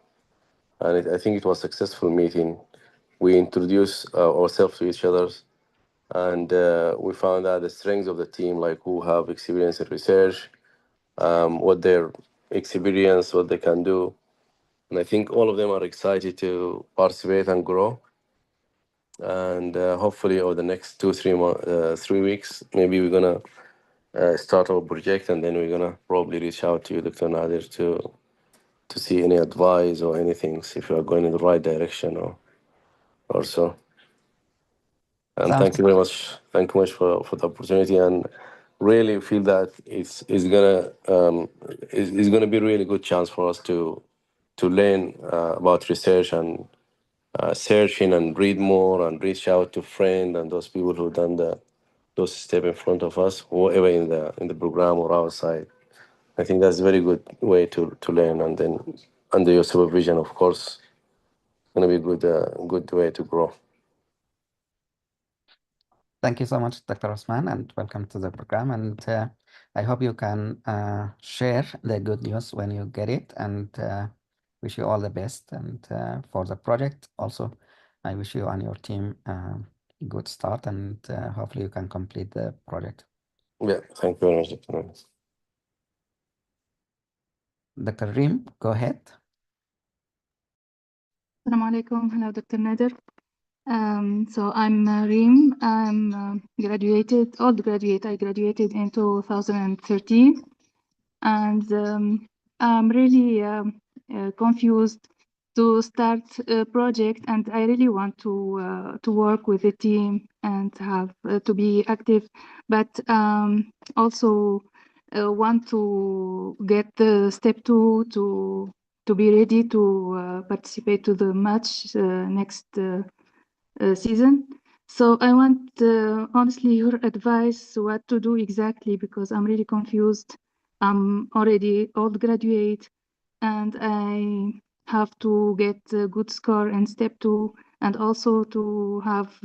and I think it was a successful meeting. We introduced ourselves to each other, and we found out the strengths of the team, like who have experience in research, what their experience, what they can do. And I think all of them are excited to participate and grow. And hopefully over the next 3 weeks, maybe we're gonna start our project, and then we're gonna probably reach out to you, Dr. Nadir, to see any advice or anything, see if you are going in the right direction or so. And thank you very much. Thank you much for the opportunity, and really feel that it's gonna be a really good chance for us to learn about research and searching and read more and reach out to friends and those people who done those steps in front of us, whoever in the program or outside. I think that's a very good way to learn, and then under your supervision, of course, gonna be a good way to grow.
Thank you so much, Dr. Osman, and welcome to the program. And I hope you can share the good news when you get it, and wish you all the best. And for the project, also, I wish you and your team a good start, and hopefully you can complete the project.
Yeah, thank you very much, Dr. Nadir.
Dr. Reem, go ahead.
Assalamu alaikum. Hello, Dr. Nader. So I'm Reem. I'm old graduate. I graduated in 2013, and I'm really confused to start a project, and I really want to work with a team and have to be active, but also want to get the step 2 to be ready to participate to the match next season. So I want honestly your advice what to do exactly, because I'm really confused. I'm already old graduate and I have to get a good score in step 2 and also to have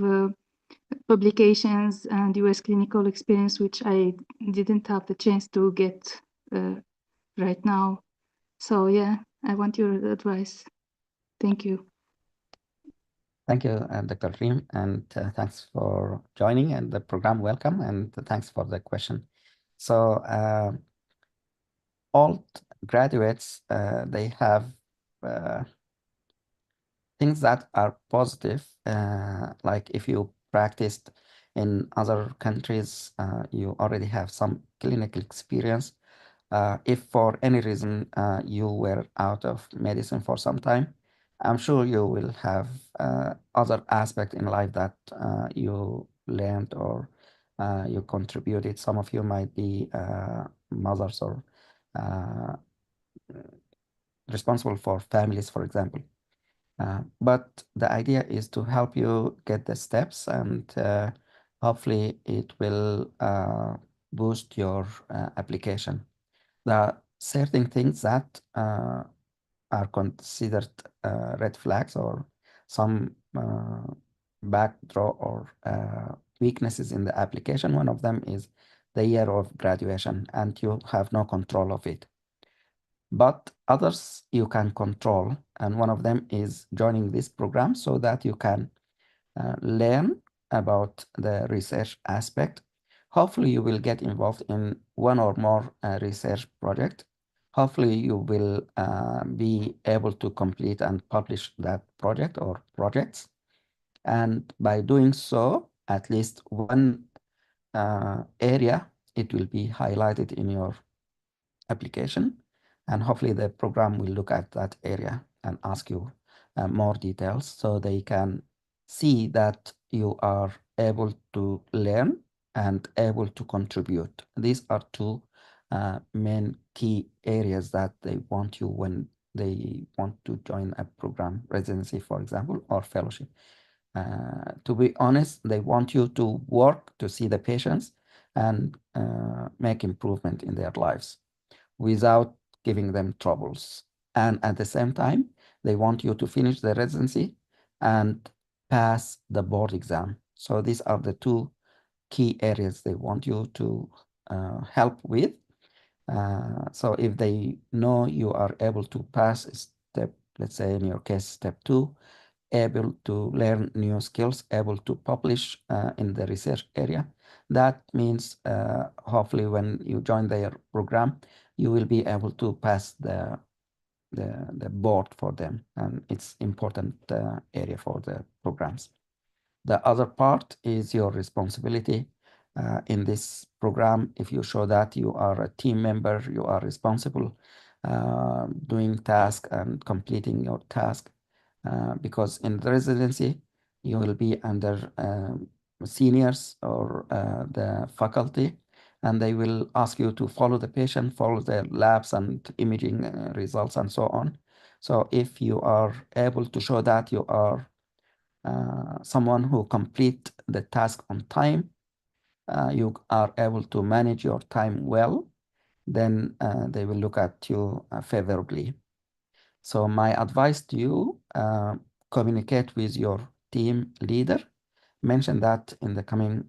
publications and US clinical experience, which I didn't have the chance to get right now. So yeah, I want your advice. Thank you.
Thank you, Dr. Reem, and thanks for joining and the program. Welcome, and thanks for the question. So all graduates, they have things that are positive, like if you practiced in other countries, you already have some clinical experience. If for any reason you were out of medicine for some time, I'm sure you will have other aspects in life that you learned or you contributed. Some of you might be mothers or responsible for families, for example. But the idea is to help you get the steps, and hopefully it will boost your application. There are certain things that are considered red flags or some backdraw or weaknesses in the application. One of them is the year of graduation, and you have no control of it. But others you can control, and one of them is joining this program so that you can learn about the research aspect. Hopefully you will get involved in one or more research project. Hopefully you will be able to complete and publish that project or projects. And by doing so, at least one area, it will be highlighted in your application. And hopefully the program will look at that area and ask you more details so they can see that you are able to learn and able to contribute. These are two main key areas that they want you when they want to join a program, residency, for example, or fellowship. To be honest, they want you to work to see the patients and make improvement in their lives without giving them troubles. And at the same time, they want you to finish the residency and pass the board exam. So these are the two key areas they want you to help with. So if they know you are able to pass step, let's say in your case, step 2, able to learn new skills, able to publish in the research area, that means hopefully when you join their program, you will be able to pass the board for them, and it's important area for the programs. The other part is your responsibility in this program. If you show that you are a team member, you are responsible doing task and completing your task, because in the residency, you will be under seniors or the faculty, and they will ask you to follow the patient, follow their labs and imaging results and so on. So if you are able to show that you are someone who complete the task on time, you are able to manage your time well, then they will look at you favorably. So my advice to you, communicate with your team leader. Mention that in the coming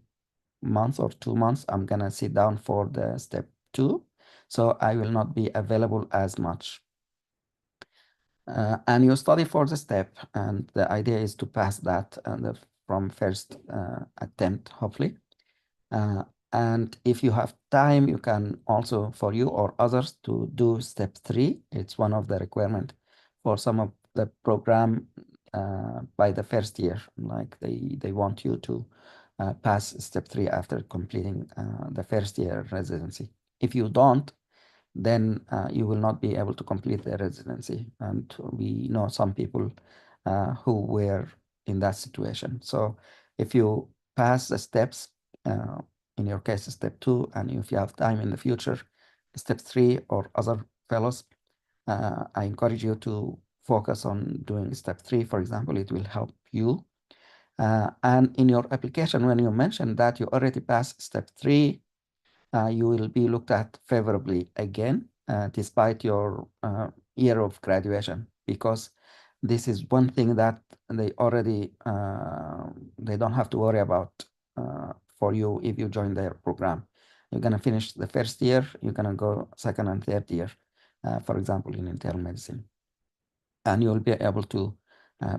month or 2 months, I'm gonna sit down for the step 2. So I will not be available as much. And you study for the step, and the idea is to pass that from first attempt, hopefully. And if you have time, you can also, for you or others, to do step 3. It's one of the requirements for some of the program by the first year. Like they want you to pass step 3 after completing the first year residency. If you don't, then you will not be able to complete the residency. And we know some people who were in that situation. So if you pass the steps, in your case, step 2, and if you have time in the future, step 3 or other fellows, I encourage you to focus on doing step 3, for example. It will help you. And in your application, when you mention that you already passed step 3, you will be looked at favorably again, despite your year of graduation, because this is one thing that they already, they don't have to worry about for you if you join their program. You're gonna finish the first year, you're gonna go second and third year, for example, in internal medicine. And you'll be able to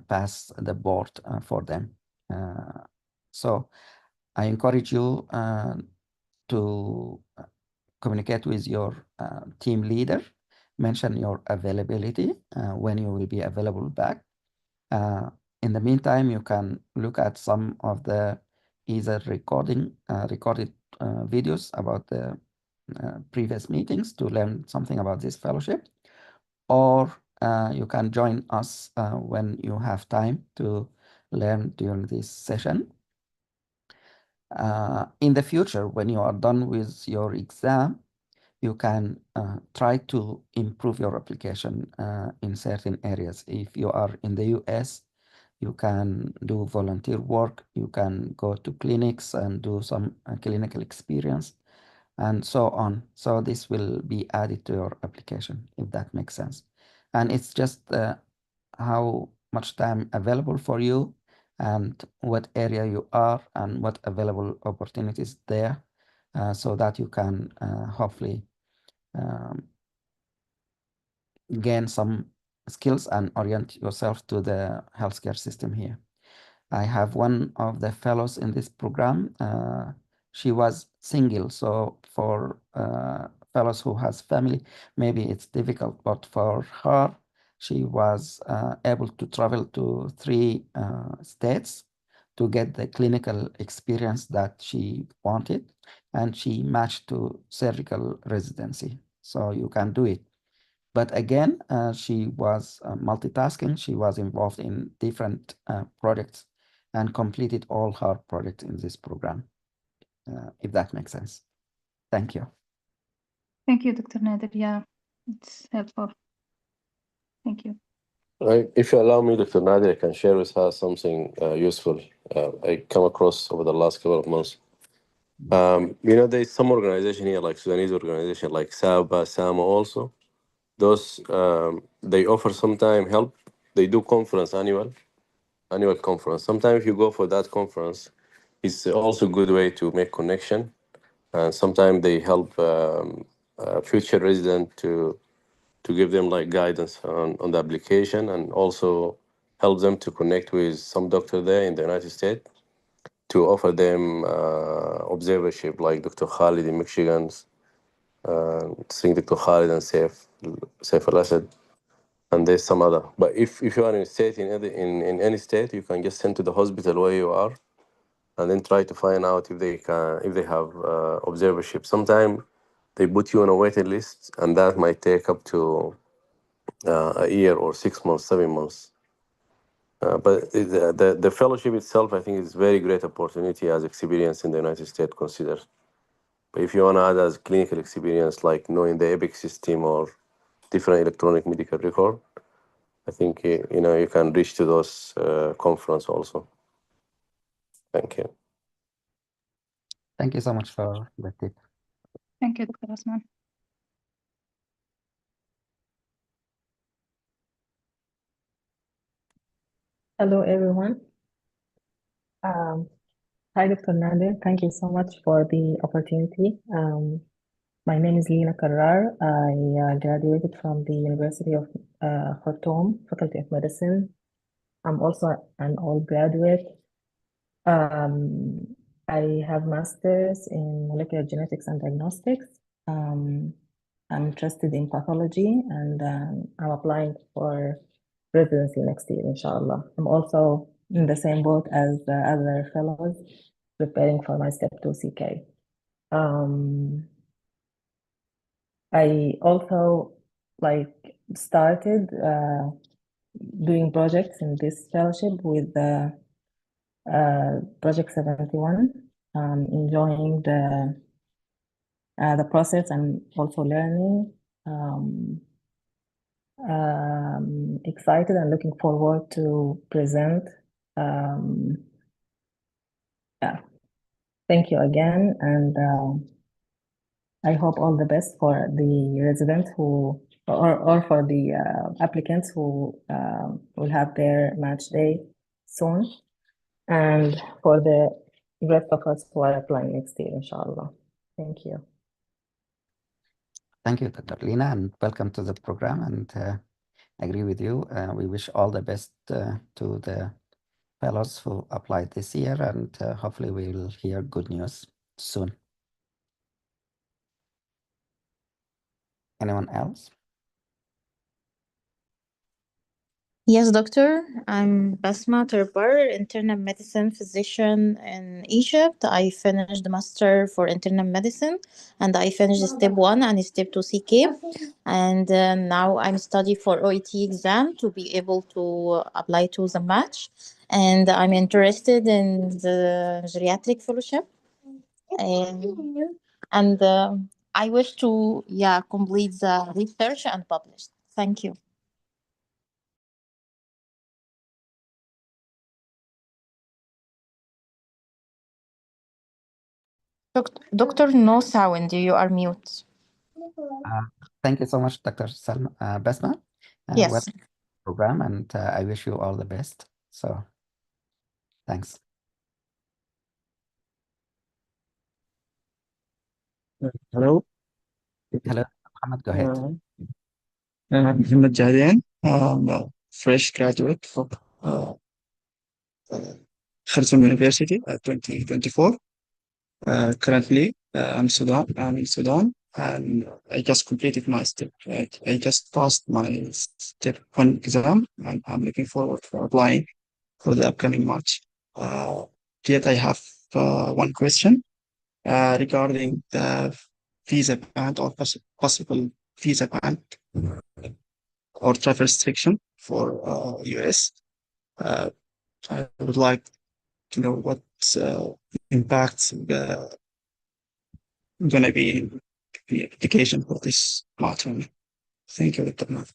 pass the board for them. So I encourage you to communicate with your team leader, mention your availability, when you will be available back. In the meantime, you can look at some of the either recorded videos about the previous meetings to learn something about this fellowship, or you can join us when you have time to learn during this session. In the future, when you are done with your exam, you can try to improve your application in certain areas. If you are in the US, you can do volunteer work, you can go to clinics and do some clinical experience, and so on. So this will be added to your application, if that makes sense. And it's just how much time available for you and what area you are and what available opportunities there, so that you can hopefully gain some skills and orient yourself to the healthcare system here. I have one of the fellows in this program. She was single, so for fellows who has family, maybe it's difficult, but for her, she was able to travel to 3 states to get the clinical experience that she wanted, and she matched to surgical residency. So you can do it. But again, she was multitasking. She was involved in different projects and completed all her projects in this program, if that makes sense. Thank you.
Thank you, Dr. Nader. Yeah, it's helpful. Thank you.
Right. If you allow me, Dr. Nadir, I can share with her something useful I come across over the last couple of months. There's some organization here, like Sudanese organization, like SABA, SAMA also. Those, they offer sometime help. They do conference, annual conference. Sometimes if you go for that conference, it's also a good way to make connection. And sometimes they help future resident to give them like guidance on the application, and also help them to connect with some doctor there in the United States to offer them observership, like Dr. Khalid in Michigan, seeing Dr. Khalid and Saif Al-Assad, and there's some other. But if you are in a state, in any state, you can just send to the hospital where you are, and then try to find out if they have observership. Sometimes they put you on a waiting list, and that might take up to a year or 6 months, 7 months. But the fellowship itself, I think, is very great opportunity as experience in the United States considered. But if you want to add as clinical experience, like knowing the EPIC system or different electronic medical record, I think you can reach to those conference also. Thank you.
Thank you so much for the tip.
Thank you, Dr. Osman.
Hello, everyone. Hi, Dr. Nader. Thank you so much for the opportunity. My name is Lina Karrar. I graduated from the University of Khartoum, Faculty of Medicine. I'm also an old graduate. I have master's in molecular genetics and diagnostics. I'm interested in pathology, and I'm applying for residency next year, inshallah. I'm also in the same boat as other fellows, preparing for my Step 2 CK. I also started doing projects in this fellowship with Project 71, enjoying the process and also learning. Excited and looking forward to present. Yeah, thank you again, and I hope all the best for the residents or for the applicants who will have their match day soon, and for the rest of us who are applying next year, inshallah. Thank you.
Thank you, Dr. Lina, and welcome to the program. And I agree with you. We wish all the best to the fellows who applied this year, and hopefully we will hear good news soon. Anyone else?
Yes, doctor. I'm Basma Terbar, internal medicine physician in Egypt. I finished the master for internal medicine, and I finished step 1 and step 2 CK. And now I'm studying for OET exam to be able to apply to the match. And I'm interested in the geriatric fellowship. And I wish to complete the research and publish. Thank you. Doctor, no sound. You are mute.
Thank you so much, Dr. Basma.
Yes.
Welcome to the program, and I wish you all the best. So, thanks.
Hello.
Hello, Mohammed, go ahead.
Mohammed Jahdian, fresh graduate from Khartoum University at 2024. Currently, I'm in Sudan, and I just completed my step. I just passed my step 1 exam, and I'm looking forward for applying for the upcoming March. Yet I have one question regarding the visa ban or possible visa ban or travel restriction for US. I would like to know what impacts going to be the application for this matter. Thank you, Dr. Nath.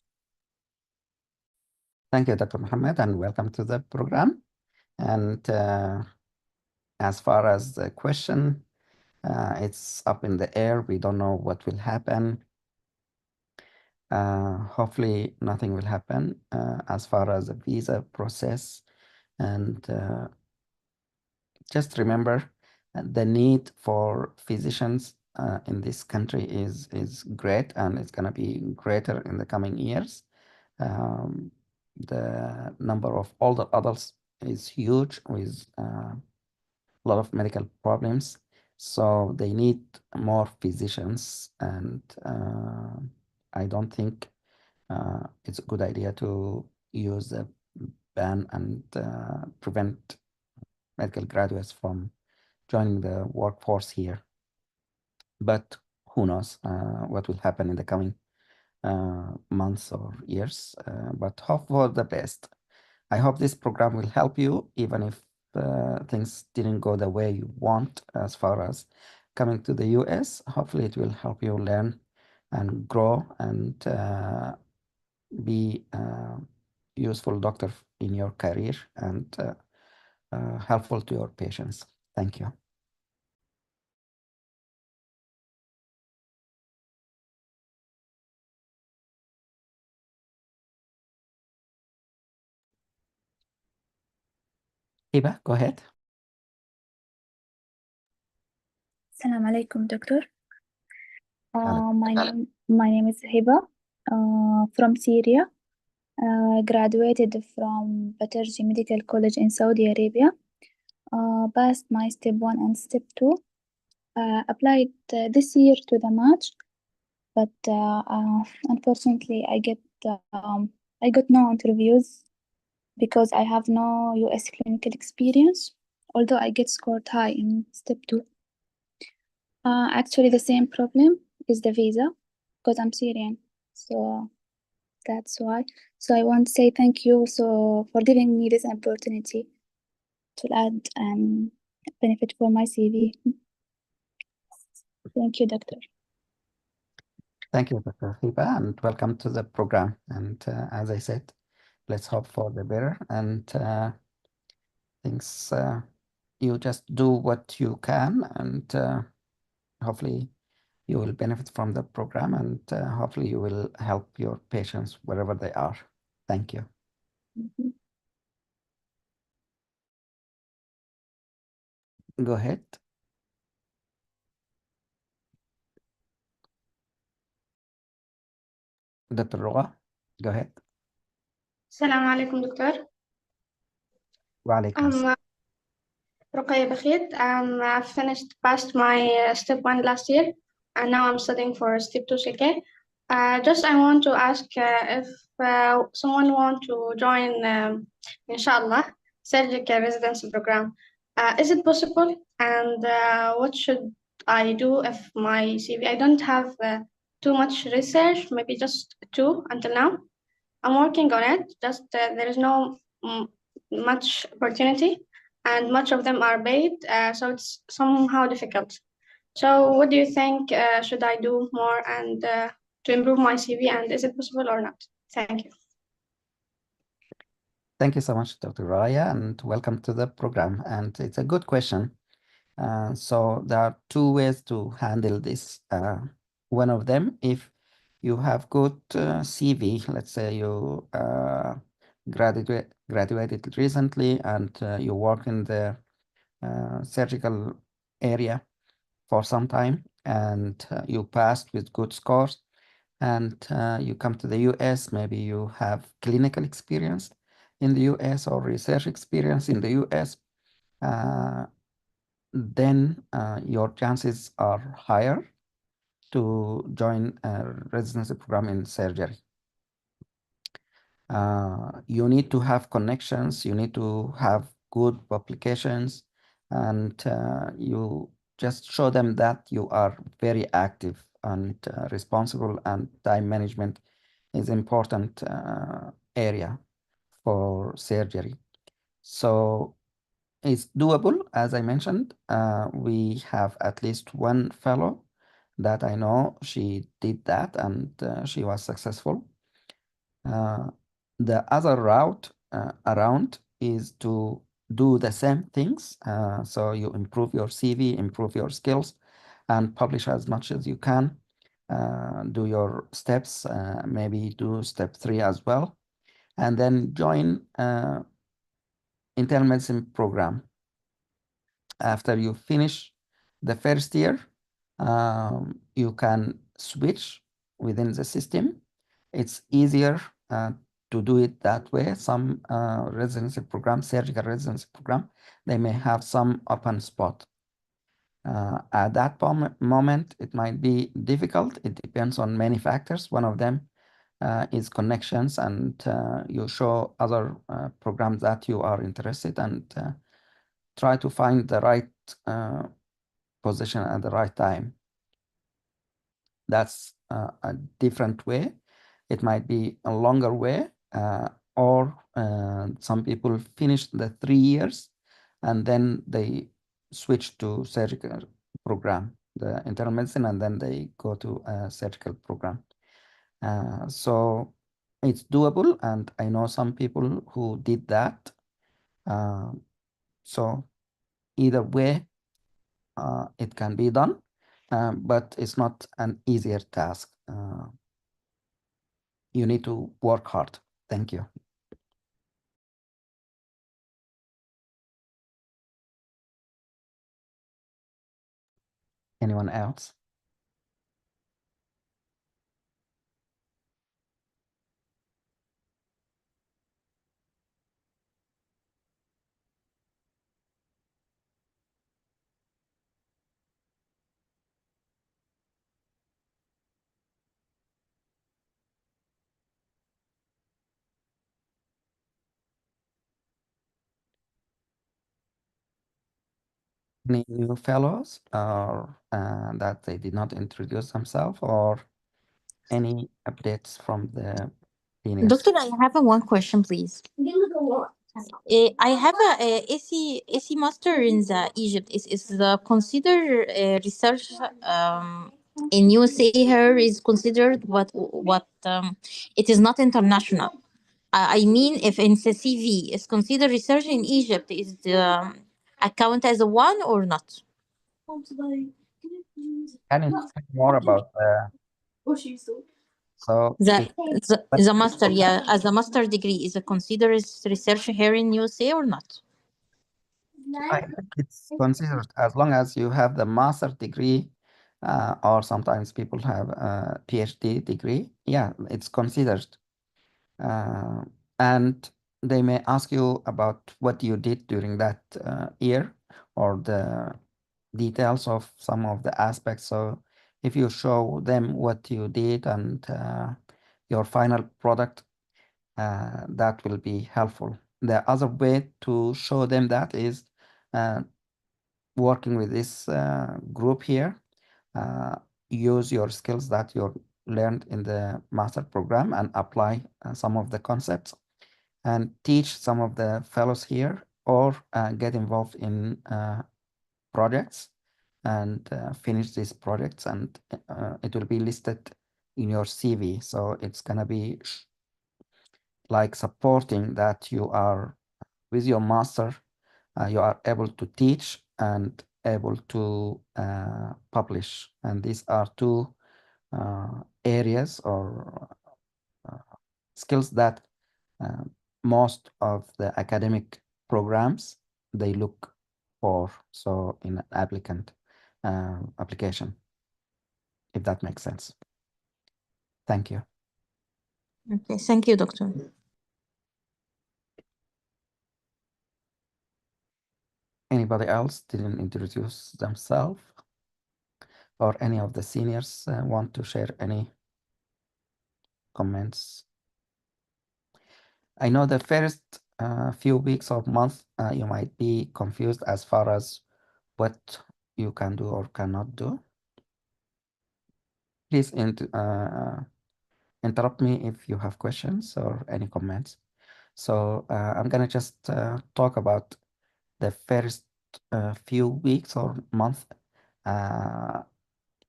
Thank you, Dr. Mohammed, and welcome to the program. And as far as the question, it's up in the air. We don't know what will happen. Hopefully, nothing will happen as far as the visa process. And just remember the need for physicians in this country is great, and it's going to be greater in the coming years. The number of older adults is huge with a lot of medical problems, so they need more physicians, and I don't think it's a good idea to use a ban and prevent medical graduates from joining the workforce here. But who knows what will happen in the coming months or years, but hope for the best. I hope this program will help you, even if things didn't go the way you want as far as coming to the US. Hopefully it will help you learn and grow and be a useful doctor in your career and helpful to your patients. Thank you. Hiba, go ahead.
Assalamu alaikum, doctor. My name is Hiba from Syria. Graduated from Batarji Medical College in Saudi Arabia. Passed my step 1 and step 2. Applied this year to the match, but unfortunately I got no interviews because I have no US clinical experience, although I get scored high in step 2. Actually, the same problem is the visa because I'm Syrian, so that's why. So I want to say thank you for giving me this opportunity to add and benefit for my CV. Thank you, doctor.
Thank you, Dr. Hiba, and welcome to the program. And as I said, let's hope for the better, and things you just do what you can, and hopefully you will benefit from the program, and hopefully you will help your patients wherever they are. Thank you. Go ahead. Dr. Roa, go ahead.
السلام عليكم دكتور.
وعليكم السلام.
Ruqayya Bakhit. I passed my step 1 last year, and now I'm studying for step 2 CK. I want to ask if someone want to join, inshallah, surgical residency program. Is it possible? And what should I do if my CV? I don't have too much research, maybe just 2 until now. I'm working on it. There is no much opportunity, and much of them are paid, so it's somehow difficult. So what do you think should I do more and to improve my CV, and is it possible or not? Thank you.
Thank you so much, Dr. Raya, and welcome to the program. And it's a good question. So there are 2 ways to handle this. One of them, if you have good CV. Let's say you graduated recently and you work in the surgical area for some time, and you passed with good scores, and you come to the US. Maybe you have clinical experience in the US or research experience in the US. Then your chances are higher to join a residency program in surgery. You need to have connections, you need to have good publications, and you just show them that you are very active and responsible, and time management is important area for surgery. So it's doable, as I mentioned. We have at least one fellow that I know, she did that, and she was successful. The other route around is to do the same things. So you improve your CV, improve your skills, and publish as much as you can. Do your steps, maybe do step 3 as well, and then join internal medicine program. After you finish the first year, you can switch within the system. It's easier to do it that way. Some residency program, surgical residency program, they may have some open spot. At that moment, it might be difficult. It depends on many factors. One of them is connections, and you show other programs that you are interested, and try to find the right position at the right time. That's a different way. It might be a longer way, or some people finish the 3 years and then they switch to surgical program, the internal medicine, and then they go to a surgical program. So it's doable, and I know some people who did that. So either way, it can be done, but it's not an easier task. You need to work hard. Thank you. Anyone else? Any new fellows, or that they did not introduce themselves, or any updates from the seniors?
Doctor, I have one question, please. I have a AC master in the Egypt. Is the consider research in USA here is considered what it is not international. I mean, if in the CV is considered research in Egypt, is the account as a one or not?
Can you tell me more about so
The master, yeah, as a master degree, is it considered as research here in USA or not?
I think it's considered, as long as you have the master degree, or sometimes people have a PhD degree. Yeah, it's considered. And they may ask you about what you did during that year, or the details of some of the aspects. So if you show them what you did and your final product, that will be helpful. The other way to show them that is working with this group here. Use your skills that you learned in the master program and apply some of the concepts, and teach some of the fellows here, or get involved in projects and finish these projects, and it will be listed in your CV. So it's gonna be like supporting that you are with your master, you are able to teach and able to publish. And these are two areas or skills that most of the academic programs they look for, so in an applicant application, if that makes sense. Thank you.
Okay, thank you, Doctor.
Anybody else didn't introduce themselves? Or any of the seniors want to share any comments? I know the first few weeks or months you might be confused as far as what you can do or cannot do. Please interrupt me if you have questions or any comments. So I'm gonna just talk about the first few weeks or month.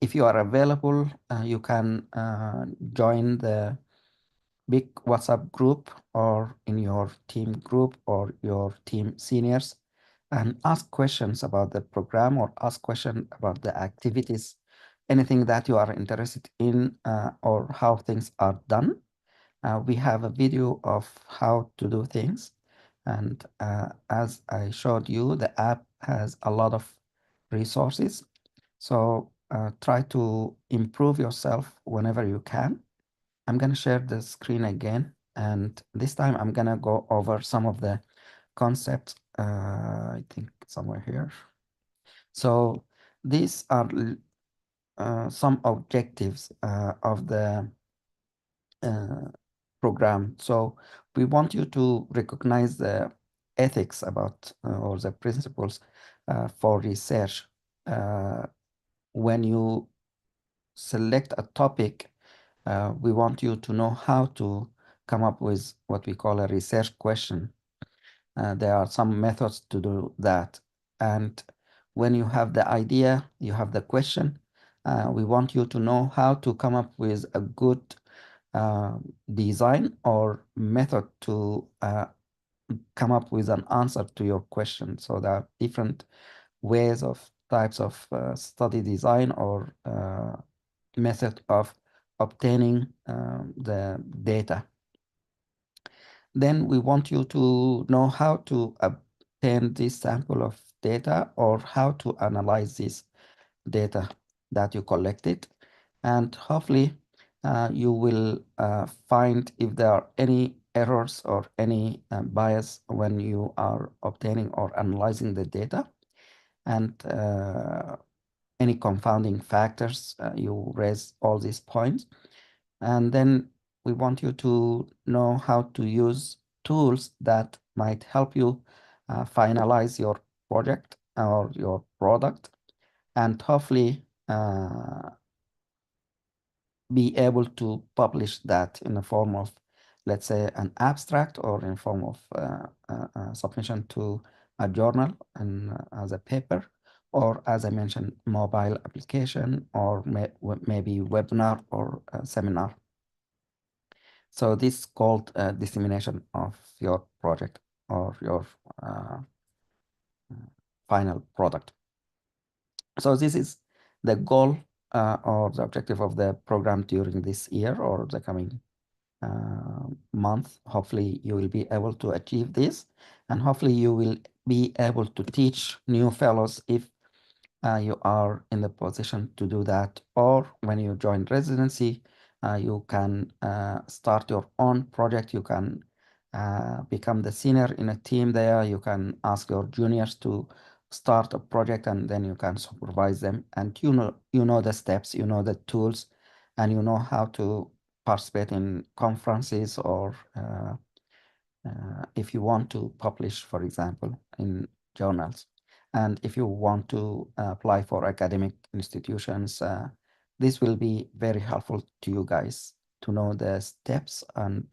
If you are available, you can join the big WhatsApp group or in your team group or your team seniors and ask questions about the program or ask questions about the activities, anything that you are interested in or how things are done. We have a video of how to do things. And as I showed you, the app has a lot of resources. So try to improve yourself whenever you can. I'm going to share the screen again. And this time I'm going to go over some of the concepts, I think somewhere here. So these are some objectives of the program. So we want you to recognize the ethics about or the principles for research. When you select a topic, we want you to know how to come up with what we call a research question. There are some methods to do that. And when you have the idea, you have the question, we want you to know how to come up with a good design or method to come up with an answer to your question. So there are different ways of types of study design or method of obtaining the data. Then we want you to know how to obtain this sample of data or how to analyze this data that you collected. And hopefully you will find if there are any errors or any bias when you are obtaining or analyzing the data. And any confounding factors, you raise all these points. And then we want you to know how to use tools that might help you finalize your project or your product, and hopefully be able to publish that in the form of, let's say, an abstract or in form of submission to a journal and as a paper, or as I mentioned, mobile application, or maybe webinar or a seminar. So this is called dissemination of your project or your final product. So this is the goal or the objective of the program during this year or the coming month. Hopefully you will be able to achieve this, and hopefully you will be able to teach new fellows if you are in the position to do that, or when you join residency, you can start your own project. You can become the senior in a team there. You can ask your juniors to start a project, and then you can supervise them. And you know the steps, you know the tools, and you know how to participate in conferences or if you want to publish, for example, in journals. And if you want to apply for academic institutions, this will be very helpful to you guys to know the steps and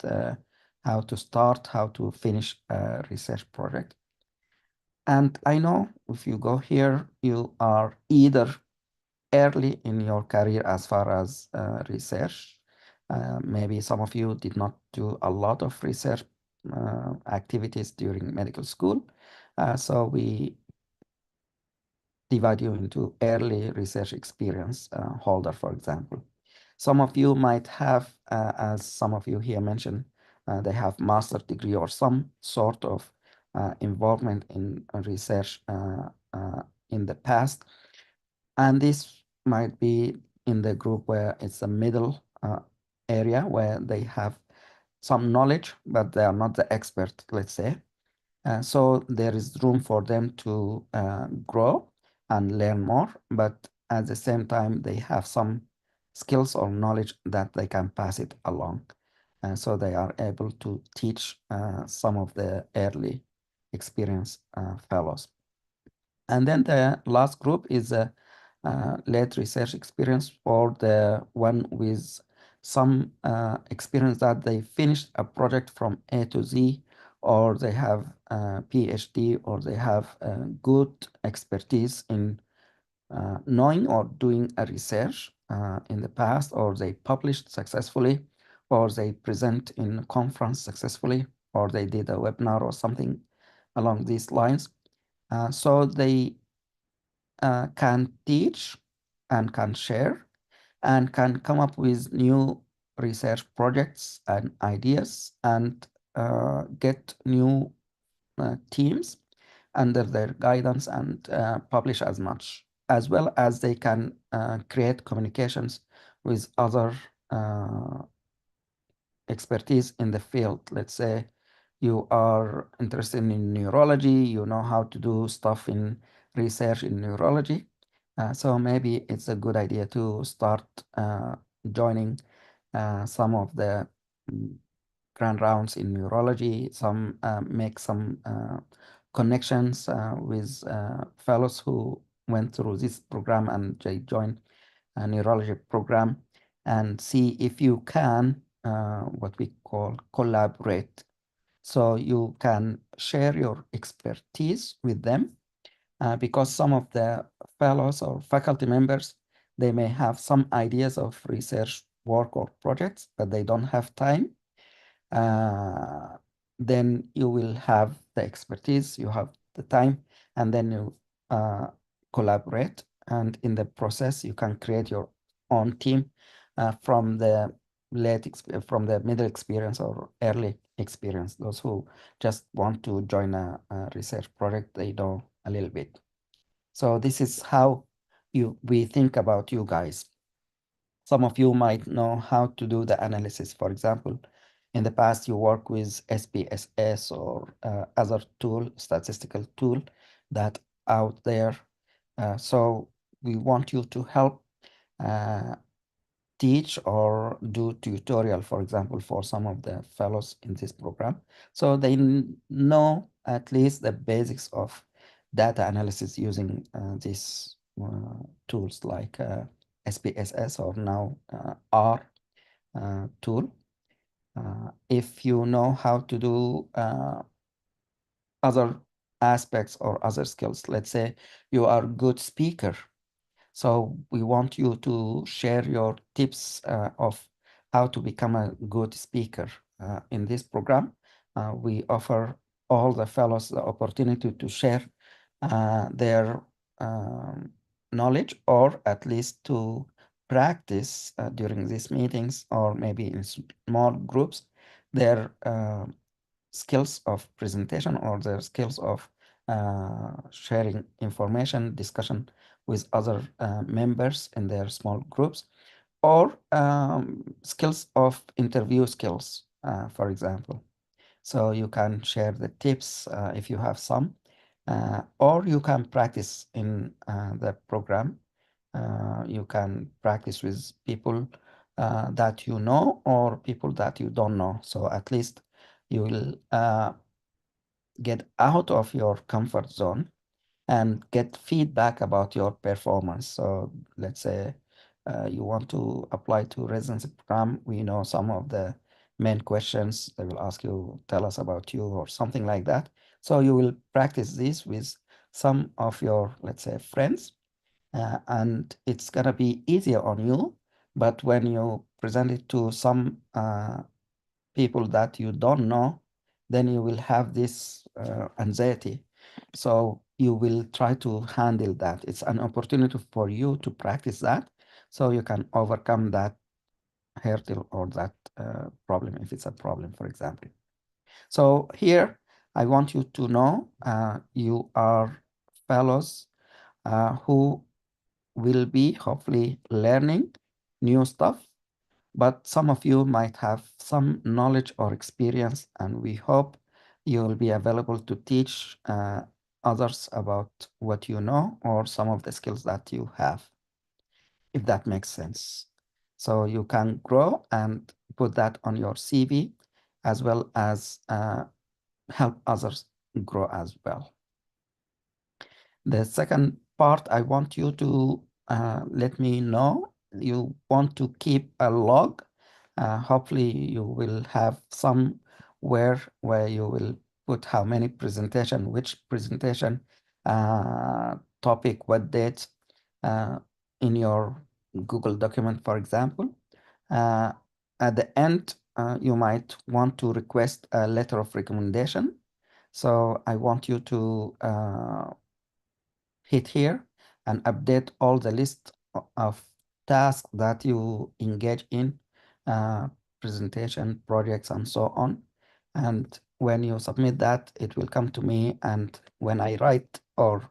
how to start, how to finish a research project. And I know if you go here, you are either early in your career as far as research. Maybe some of you did not do a lot of research activities during medical school. So we divide you into early research experience holder, for example. Some of you might have, as some of you here mentioned, they have master's degree or some sort of involvement in research in the past. And this might be in the group where it's a middle area where they have some knowledge, but they are not the expert, let's say. So there is room for them to grow and learn more, but at the same time, they have some skills or knowledge that they can pass it along. And so they are able to teach some of the early experienced fellows. And then the last group is a late research experience, for the one with some experience that they finished a project from A to Z, or they have a PhD, or they have good expertise in knowing or doing a research in the past, or they published successfully, or they present in a conference successfully, or they did a webinar or something along these lines. So they can teach and can share and can come up with new research projects and ideas and get new teams under their guidance and publish as much, as well as they can create communications with other expertise in the field. Let's say you are interested in neurology, you know how to do stuff in research in neurology. So maybe it's a good idea to start joining some of the grand rounds in neurology, some make some connections with fellows who went through this program and they joined a neurology program, and see if you can what we call collaborate. So you can share your expertise with them because some of the fellows or faculty members, they may have some ideas of research work or projects, but they don't have time. Then you will have the expertise, you have the time, and then you collaborate. And in the process, you can create your own team from the from the middle experience or early experience. Those who just want to join a research project, they know a little bit. So this is how we think about you guys. Some of you might know how to do the analysis. For example, in the past, you work with SPSS or other tool, statistical tool that out there. So we want you to help teach or do tutorial, for example, for some of the fellows in this program. So they know at least the basics of data analysis using these tools like SPSS or now R tool. If you know how to do other aspects or other skills, let's say you are a good speaker, so we want you to share your tips of how to become a good speaker. In this program, we offer all the fellows the opportunity to share their knowledge, or at least to practice during these meetings, or maybe in small groups, their skills of presentation or their skills of sharing information, discussion with other members in their small groups, or skills of interview skills, for example. So you can share the tips if you have some, or you can practice in the program. You can practice with people that you know or people that you don't know. So at least you will get out of your comfort zone and get feedback about your performance. So let's say you want to apply to residency program. We know some of the main questions. They will ask you, tell us about you or something like that. So you will practice this with some of your, let's say, friends, and it's gonna be easier on you. But when you present it to some people that you don't know, then you will have this anxiety. So you will try to handle that. It's an opportunity for you to practice that so you can overcome that hurdle or that problem, if it's a problem, for example. So here, I want you to know you are fellows who will be hopefully learning new stuff, but some of you might have some knowledge or experience, and we hope you will be available to teach others about what you know or some of the skills that you have, if that makes sense. So you can grow and put that on your CV, as well as help others grow as well. The second part, I want you to let me know you want to keep a log. Hopefully you will have somewhere where you will put how many presentation, which presentation, topic, what date, in your Google document, for example. At the end, you might want to request a letter of recommendation. So I want you to hit here and update all the list of tasks that you engage in, presentation, projects, and so on. And when you submit that, it will come to me. And when I write, or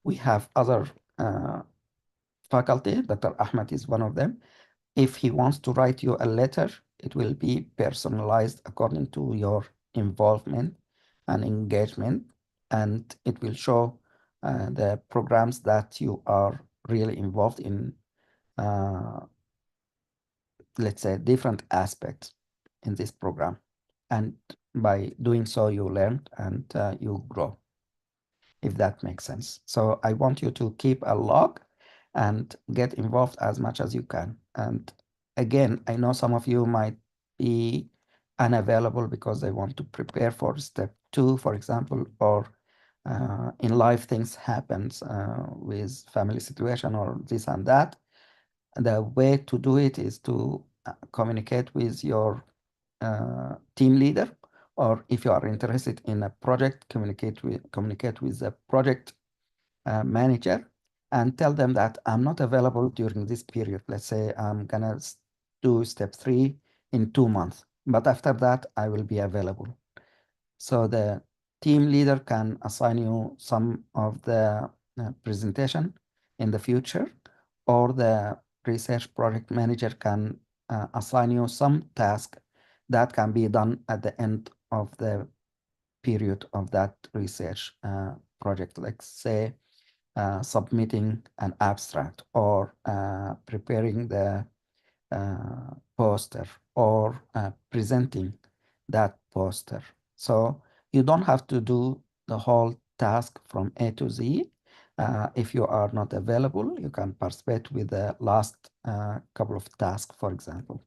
we have other faculty, Dr. Ahmed is one of them. If he wants to write you a letter, it will be personalized according to your involvement and engagement, and it will show the programs that you are really involved in, let's say, different aspects in this program. And by doing so, you learn and you grow, if that makes sense. So I want you to keep a log and get involved as much as you can. And again, I know some of you might be unavailable because they want to prepare for step 2, for example, or in life things happens with family situation or this and that. The way to do it is to communicate with your team leader, or if you are interested in a project, communicate with the project manager and tell them that I'm not available during this period. Let's say I'm gonna do step 3 in 2 months, but after that I will be available. So the team leader can assign you some of the presentation in the future, or the research project manager can assign you some task that can be done at the end of the period of that research project. Like say submitting an abstract, or preparing the poster, or presenting that poster. So you don't have to do the whole task from A to Z. If you are not available, you can participate with the last couple of tasks, for example,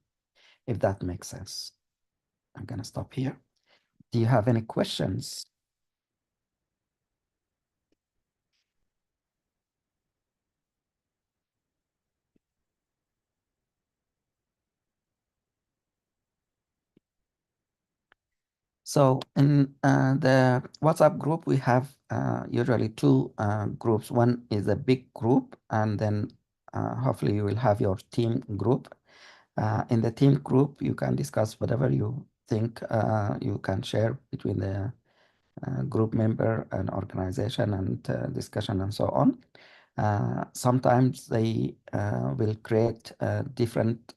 if that makes sense. I'm gonna stop here. Do you have any questions? So in the WhatsApp group, we have usually 2 groups. One is a big group, and then hopefully you will have your team group. In the team group, you can discuss whatever you think you can share between the group member and organization, and discussion and so on. Sometimes they will create a different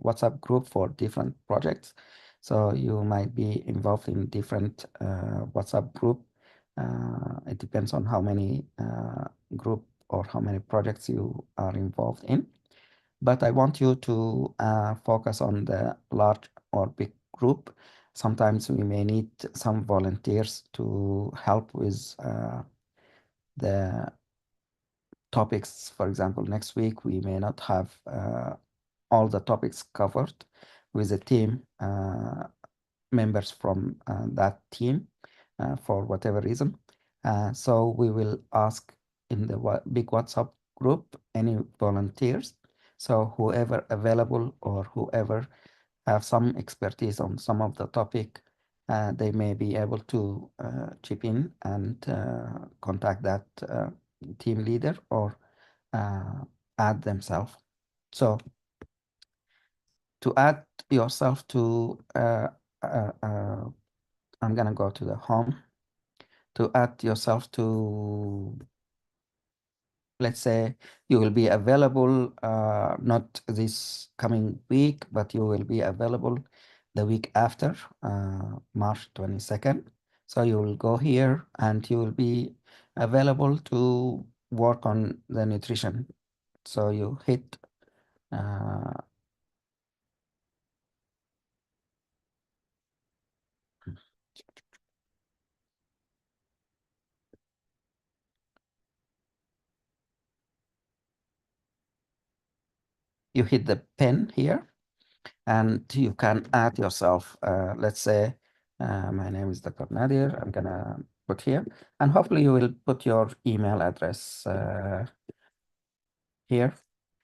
WhatsApp group for different projects. So you might be involved in different WhatsApp group. It depends on how many group or how many projects you are involved in. But I want you to focus on the large or big group. Sometimes we may need some volunteers to help with the topics. For example, next week we may not have all the topics covered with the team members from that team for whatever reason. So we will ask in the big WhatsApp group any volunteers. So whoever available, or whoever have some expertise on some of the topic, they may be able to chip in and contact that team leader, or add themselves. So to add yourself to, I'm gonna go to the home, to add yourself to, let's say you will be available, not this coming week, but you will be available the week after, March 22nd. So you will go here and you will be available to work on the nutrition. So you hit you hit the pen here, and you can add yourself. Let's say my name is Dr. Nadir. I'm gonna put here, and hopefully you will put your email address here,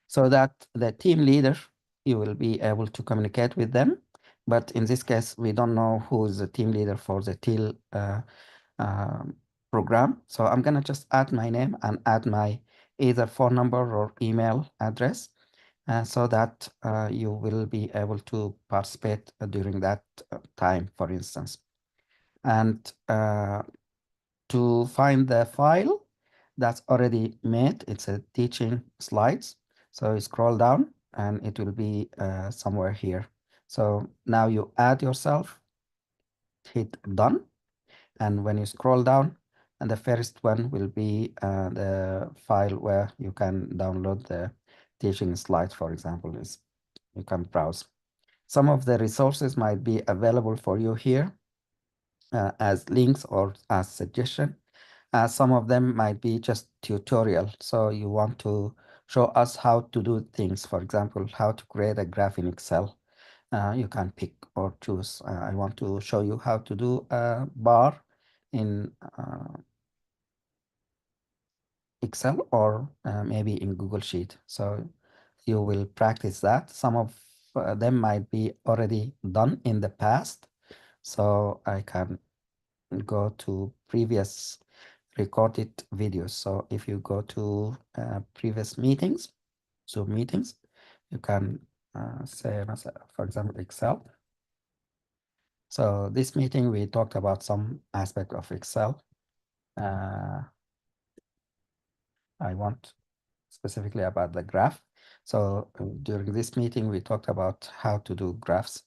so that the team leader, you will be able to communicate with them. But in this case, we don't know who is the team leader for the TIL program. So I'm gonna just add my name and add my either phone number or email address, so that you will be able to participate during that time, for instance. And to find the file that's already made, it's a teaching slides. So you scroll down and it will be somewhere here. So now you add yourself, hit done. And when you scroll down, and the first one will be the file where you can download the teaching slides, for example, is you can browse. Some of the resources might be available for you here as links or as suggestion. Some of them might be just tutorial. So you want to show us how to do things. For example, how to create a graph in Excel. You can pick or choose. I want to show you how to do a bar in Excel or maybe in Google Sheet. So you will practice that. Some of them might be already done in the past. So I can go to previous recorded videos. So if you go to previous meetings, Zoom meetings, you can say, for example, Excel. So this meeting, we talked about some aspect of Excel. I want specifically about the graph. So during this meeting, we talked about how to do graphs,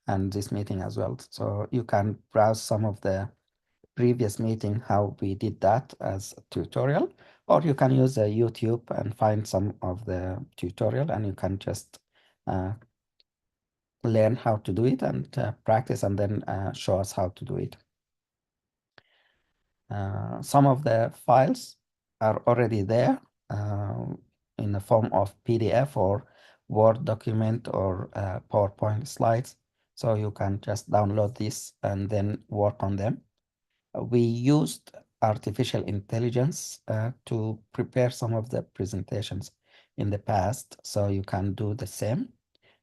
and this meeting as well. So you can browse some of the previous meeting, how we did that as a tutorial, or you can use YouTube and find some of the tutorial, and you can just learn how to do it and practice, and then show us how to do it. Some of the files are already there in the form of PDF or Word document or PowerPoint slides. So you can just download this and then work on them. We used artificial intelligence to prepare some of the presentations in the past, so you can do the same.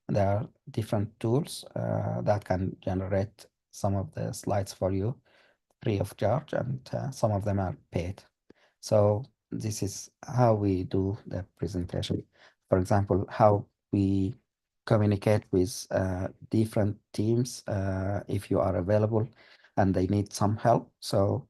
There are different tools that can generate some of the slides for you free of charge, and some of them are paid. So this is how we do the presentation. For example, how we communicate with different teams if you are available and they need some help. So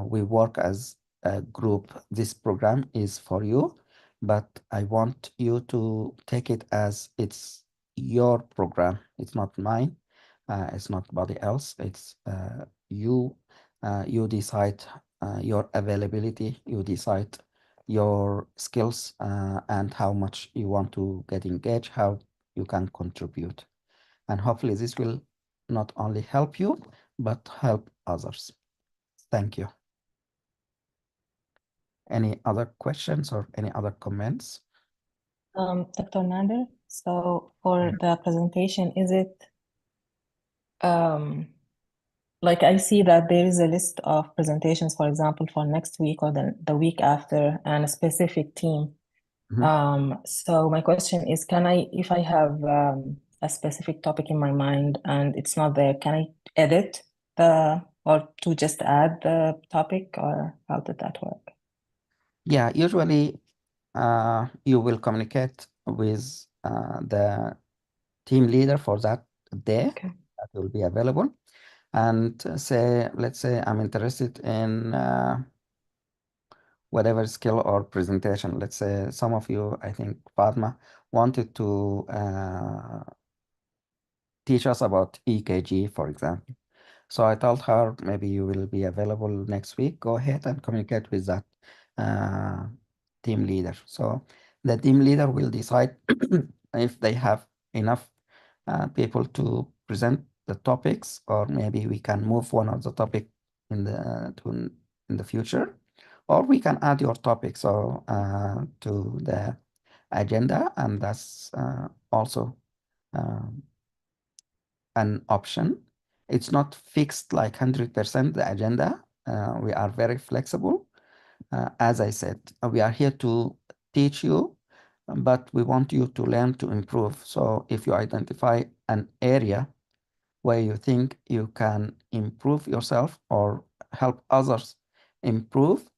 we work as a group. This program is for you, but I want you to take it as it's your program. It's not mine. It's not somebody else. It's you. You decide your availability. You decide your skills and how much you want to get engaged, how you can contribute. And hopefully this will not only help you, but help others. Thank you. Any other questions or any other comments?
Dr. Nader, so for the presentation, is it like I see that there is a list of presentations, for example, for next week or the week after, and a specific team. So my question is, can I, if I have a specific topic in my mind and it's not there, can I edit or to just add the topic, or how did that work?
Yeah, usually you will communicate with the team leader for that day.
Okay.
That will be available. And let's say I'm interested in whatever skill or presentation. Let's say some of you, I think Padma, wanted to teach us about EKG, for example. So I told her maybe you will be available next week. Go ahead and communicate with that team leader. So the team leader will decide if they have enough people to present the topics, or maybe we can move one of the topic in the future, or we can add your topic to the agenda, and that's also an option. It's not fixed like 100% the agenda. We are very flexible. As I said, we are here to teach you, but we want you to learn to improve. So if you identify an area where you think you can improve yourself or help others improve,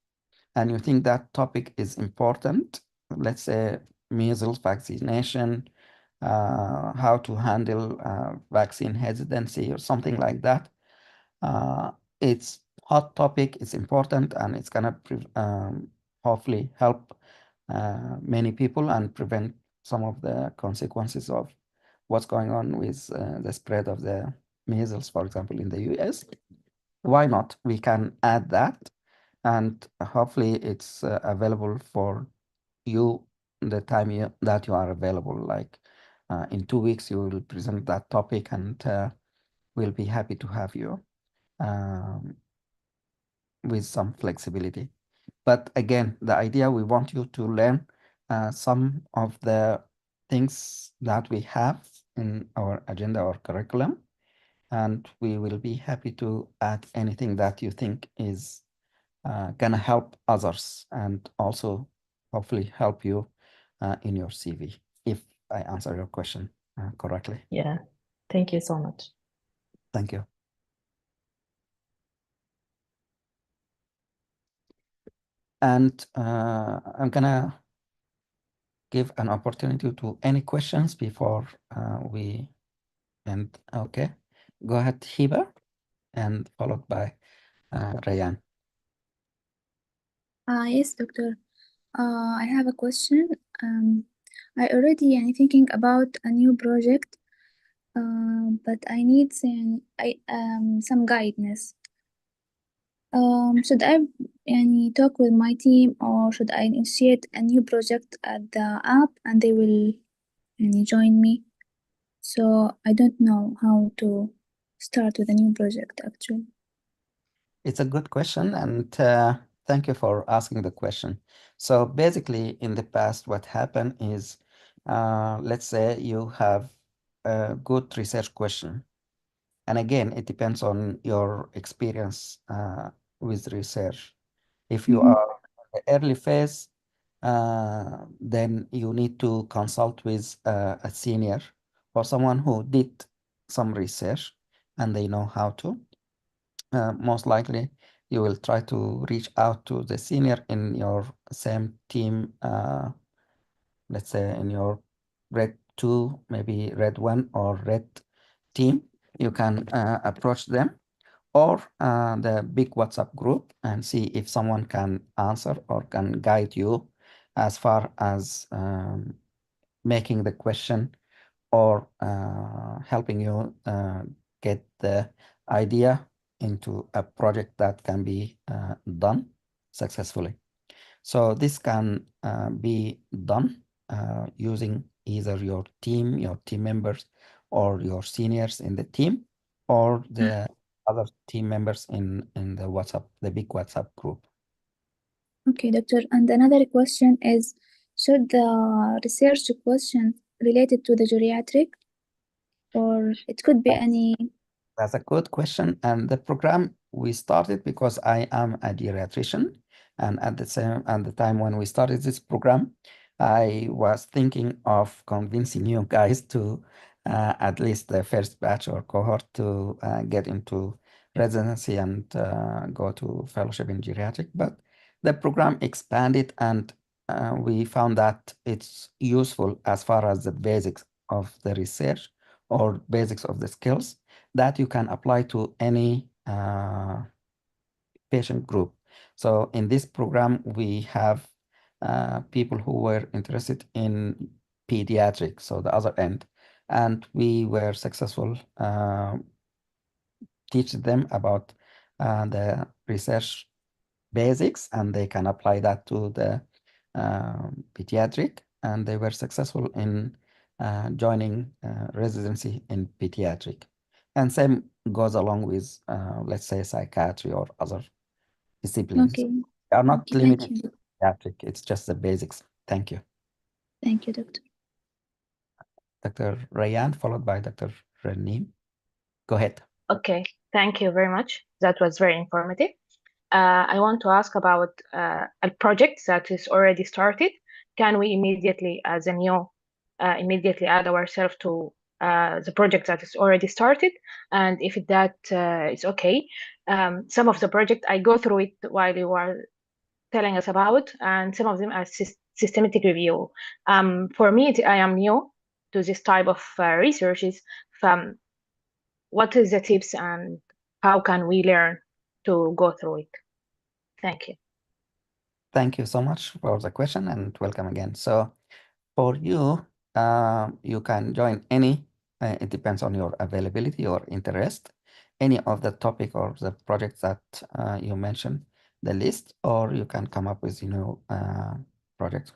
and you think that topic is important, let's say measles vaccination, how to handle vaccine hesitancy or something like that. It's hot topic, it's important, and it's gonna hopefully help many people and prevent some of the consequences of what's going on with the spread of the measles, for example, in the US. Why not? We can add that, and hopefully it's available for you the time that you are available. Like in 2 weeks, you will present that topic, and we'll be happy to have you with some flexibility. But again, the idea, we want you to learn some of the things that we have in our agenda or curriculum, and we will be happy to add anything that you think is gonna help others and also hopefully help you in your CV, if I answer your question correctly.
Yeah, thank you so much.
Thank you. And I'm gonna give an opportunity to any questions before we end. Okay, go ahead, Hiba, and followed by Rayan.
Yes, doctor. I have a question. I already thinking about a new project, but I need some guidance. Should I talk with my team, or should I initiate a new project at the app and they will join me? So I don't know how to start with a new project actually.
It's a good question, and thank you for asking the question. So basically, in the past, what happened is, let's say you have a good research question. And again, it depends on your experience with research. If you are in the early phase, then you need to consult with a senior or someone who did some research and they know how to. Most likely, you will try to reach out to the senior in your same team, let's say in your red 2, maybe red 1 or red team. You can approach them, or the big WhatsApp group, and see if someone can answer or can guide you as far as making the question or helping you get the idea into a project that can be done successfully. So this can be done using either your team members, or your seniors in the team, or the other team members in the WhatsApp, the big WhatsApp group.
Okay, doctor. And another question is, should the research question related to the geriatric, or it could be any?
That's a good question. And the program we started because I am a geriatrician, and at the time when we started this program, I was thinking of convincing you guys to at least the first batch or cohort to get into residency and go to fellowship in geriatric. But the program expanded, and we found that it's useful as far as the basics of the research or basics of the skills that you can apply to any patient group. So in this program, we have people who were interested in pediatrics, so the other end, and we were successful teach them about the research basics, and they can apply that to the pediatric, and they were successful in joining residency in pediatric. And same goes along with, let's say, psychiatry or other disciplines.
Okay.
They are not
Okay, thank
limited
you.
to pediatric, it's just the basics. Thank you.
Thank you, Doctor.
Dr. Rayan, followed by Dr. Renim. Go ahead.
Okay, thank you very much. That was very informative. I want to ask about a project that is already started. Can we immediately, as a new, immediately add ourselves to the project that is already started? And if that is okay, some of the project I go through it while you are telling us about, and some of them are systematic review. For me, I am new to this type of researches. From what is the tips and how can we learn to go through it? Thank you.
Thank you so much for the question and welcome again. So for you, you can join any, it depends on your availability or interest, any of the topic or the projects that you mentioned, the list, or you can come up with, projects.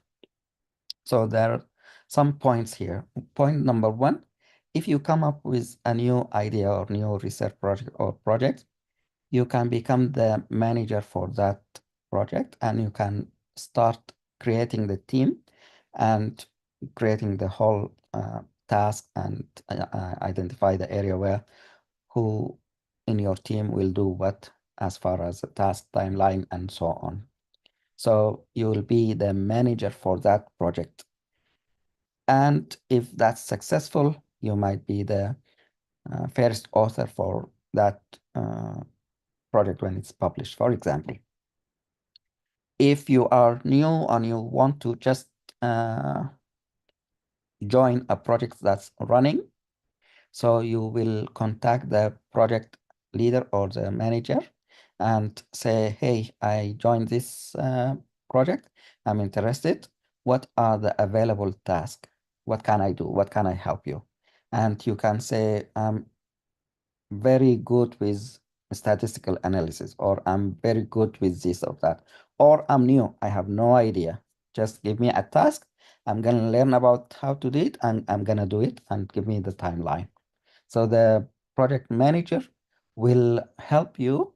So there are some points here. Point number one, if you come up with a new idea or new research project, you can become the manager for that project, and you can start creating the team and creating the whole task, and identify the area where who in your team will do what as far as the task timeline and so on. So you will be the manager for that project. And if that's successful, you might be the first author for that project when it's published, for example. If you are new and you want to just join a project that's running, so you will contact the project leader or the manager and say, hey, I joined this project, I'm interested. What are the available tasks? What can I do? What can I help you? And you can say, I'm very good with statistical analysis, or I'm very good with this or that, or I'm new, I have no idea. Just give me a task. I'm going to learn about how to do it, and I'm going to do it, and give me the timeline. So the project manager will help you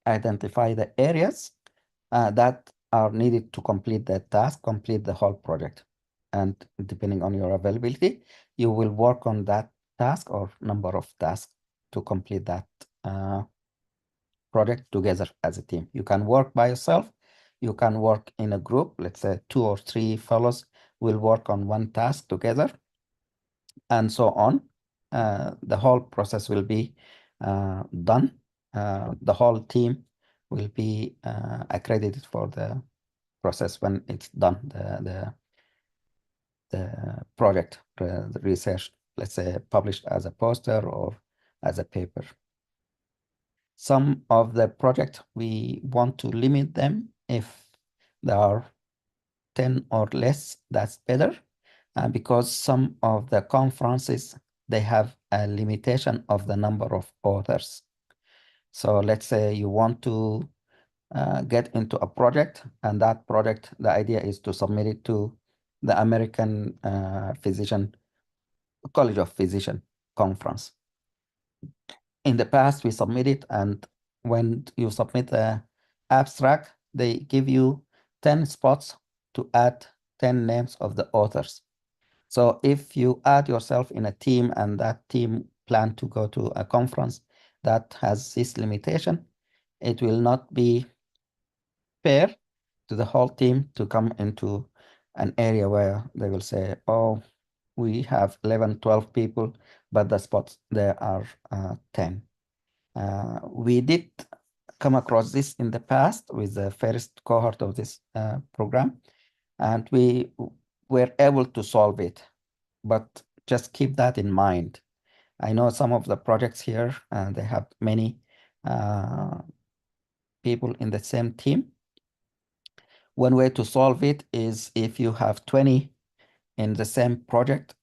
identify the areas that are needed to complete the task, complete the whole project. And depending on your availability, you will work on that task or number of tasks to complete that project together as a team. You can work by yourself. You can work in a group. Let's say 2 or 3 fellows will work on one task together, and so on. The whole process will be done. The whole team will be accredited for the process when it's done, the project, the research, let's say, published as a poster or as a paper. Some of the projects, we want to limit them. If there are 10 or less, that's better, because some of the conferences, they have a limitation of the number of authors. So let's say you want to get into a project, and that project, the idea is to submit it to the American College of Physician conference. In the past, we submitted, and when you submit the abstract, they give you 10 spots to add 10 names of the authors. So if you add yourself in a team, and that team plan to go to a conference that has this limitation, it will not be fair to the whole team to come into an area where they will say, oh, we have 11, 12 people, but the spots there are 10. We did come across this in the past with the first cohort of this program, and we were able to solve it. But just keep that in mind. I know some of the projects here, they have many people in the same team. One way to solve it is if you have 20 in the same project,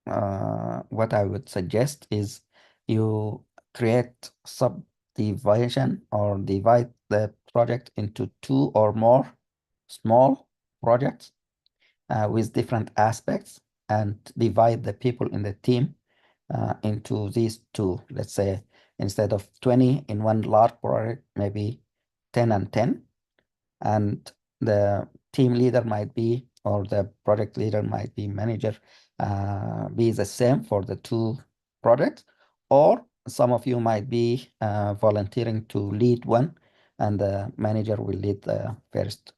what I would suggest is you create subdivision or divide the project into 2 or more small projects with different aspects, and divide the people in the team into these 2. Let's say instead of 20 in one large project, maybe 10 and 10. And the team leader might be, or the project leader might be, manager, be the same for the 2 projects. Or some of you might be volunteering to lead one, and the manager will lead the first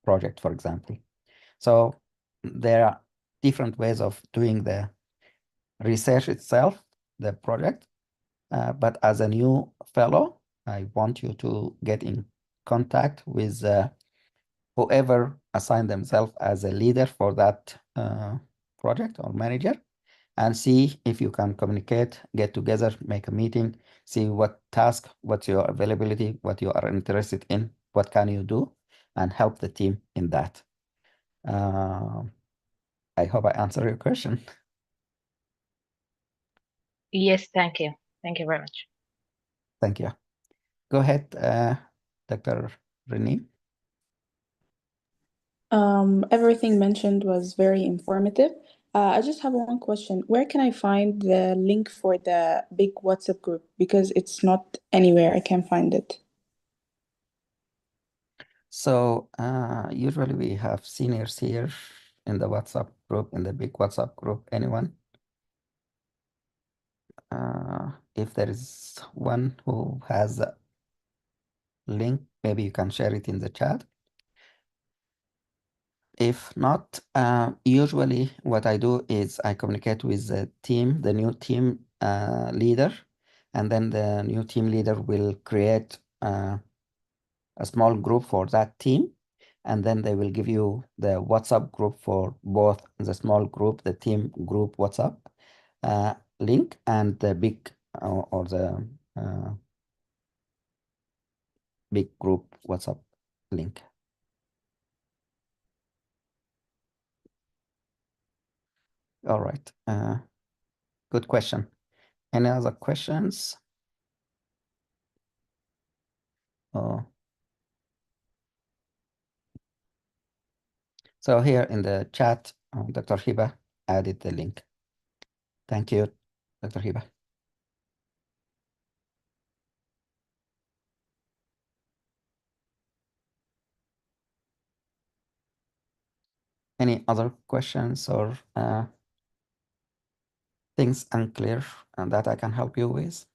project, for example. So there are different ways of doing the research itself, the project. But as a new fellow, I want you to get in contact with whoever assigned themselves as a leader for that project or manager, and see if you can communicate, get together, make a meeting, see what task, what's your availability, what you are interested in, what can you do, and help the team in that. I hope I answered your question.
Yes, thank you. Thank you very much.
Thank you. Go ahead, Dr. Renee.
Everything mentioned was very informative. I just have one question. Where can I find the link for the big WhatsApp group? Because it's not anywhere I can find it.
So usually we have seniors here in the WhatsApp group, in the big WhatsApp group. Anyone? If there is one who has a link, maybe you can share it in the chat. If not, usually what I do is I communicate with the team, the new team leader, and then the new team leader will create a small group for that team, and then they will give you the WhatsApp group for both the small group, the team group WhatsApp link, and the big or the big group WhatsApp link. All right. Good question. Any other questions? Oh. So here in the chat, Dr. Hiba added the link. Thank you, Dr. Hiba. Any other questions or things unclear that I can help you with?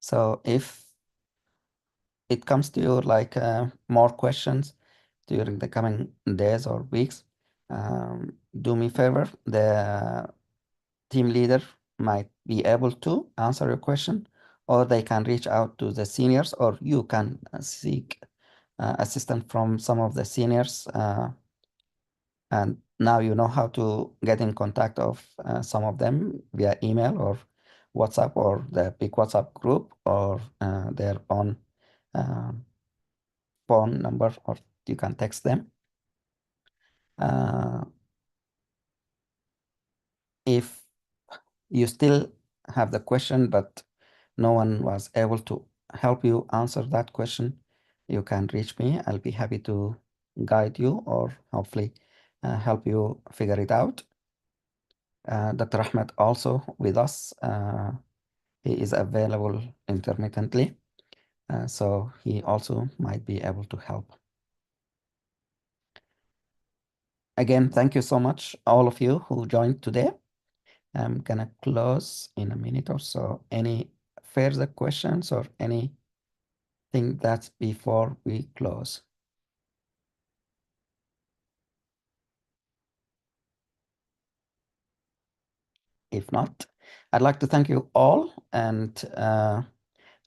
So if it comes to you like more questions during the coming days or weeks, do me a favor, the team leader might be able to answer your question, or they can reach out to the seniors, or you can seek assistance from some of the seniors. And now you know how to get in contact of some of them via email or WhatsApp or the big WhatsApp group or their own phone number, or you can text them. If you still have the question, but no one was able to help you answer that question, you can reach me. I'll be happy to guide you or hopefully help you figure it out. Dr. Ahmed also with us. He is available intermittently, so he also might be able to help. Again, thank you so much, all of you who joined today. I'm gonna close in a minute or so. Any further questions or anything that's before we close? If not, I'd like to thank you all and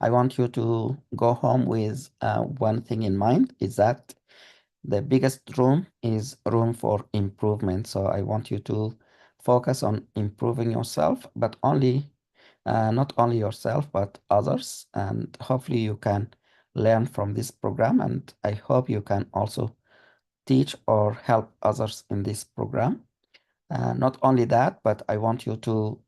I want you to go home with one thing in mind, is that the biggest room is room for improvement. So I want you to focus on improving yourself, but not only yourself, but others. And hopefully you can learn from this program. And I hope you can also teach or help others in this program. Not only that, but I want you to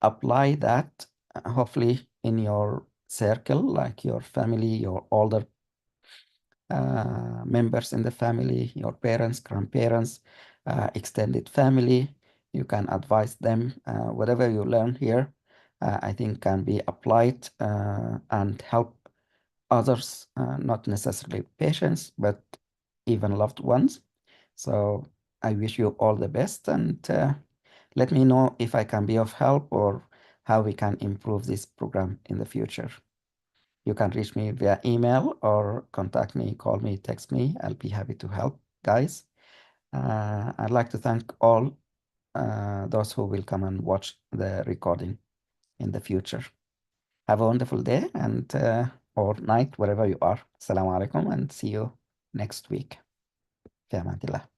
apply that hopefully in your circle, like your family, your older members in the family, your parents, grandparents, extended family. You can advise them. Whatever you learn here, I think can be applied and help others, not necessarily patients, but even loved ones. So I wish you all the best, and let me know if I can be of help or how we can improve this program in the future. You can reach me via email or contact me, call me, text me. I'll be happy to help, guys. I'd like to thank all those who will come and watch the recording in the future. Have a wonderful day and or night, wherever you are. Assalamu alaikum, and see you next week. في أمان الله.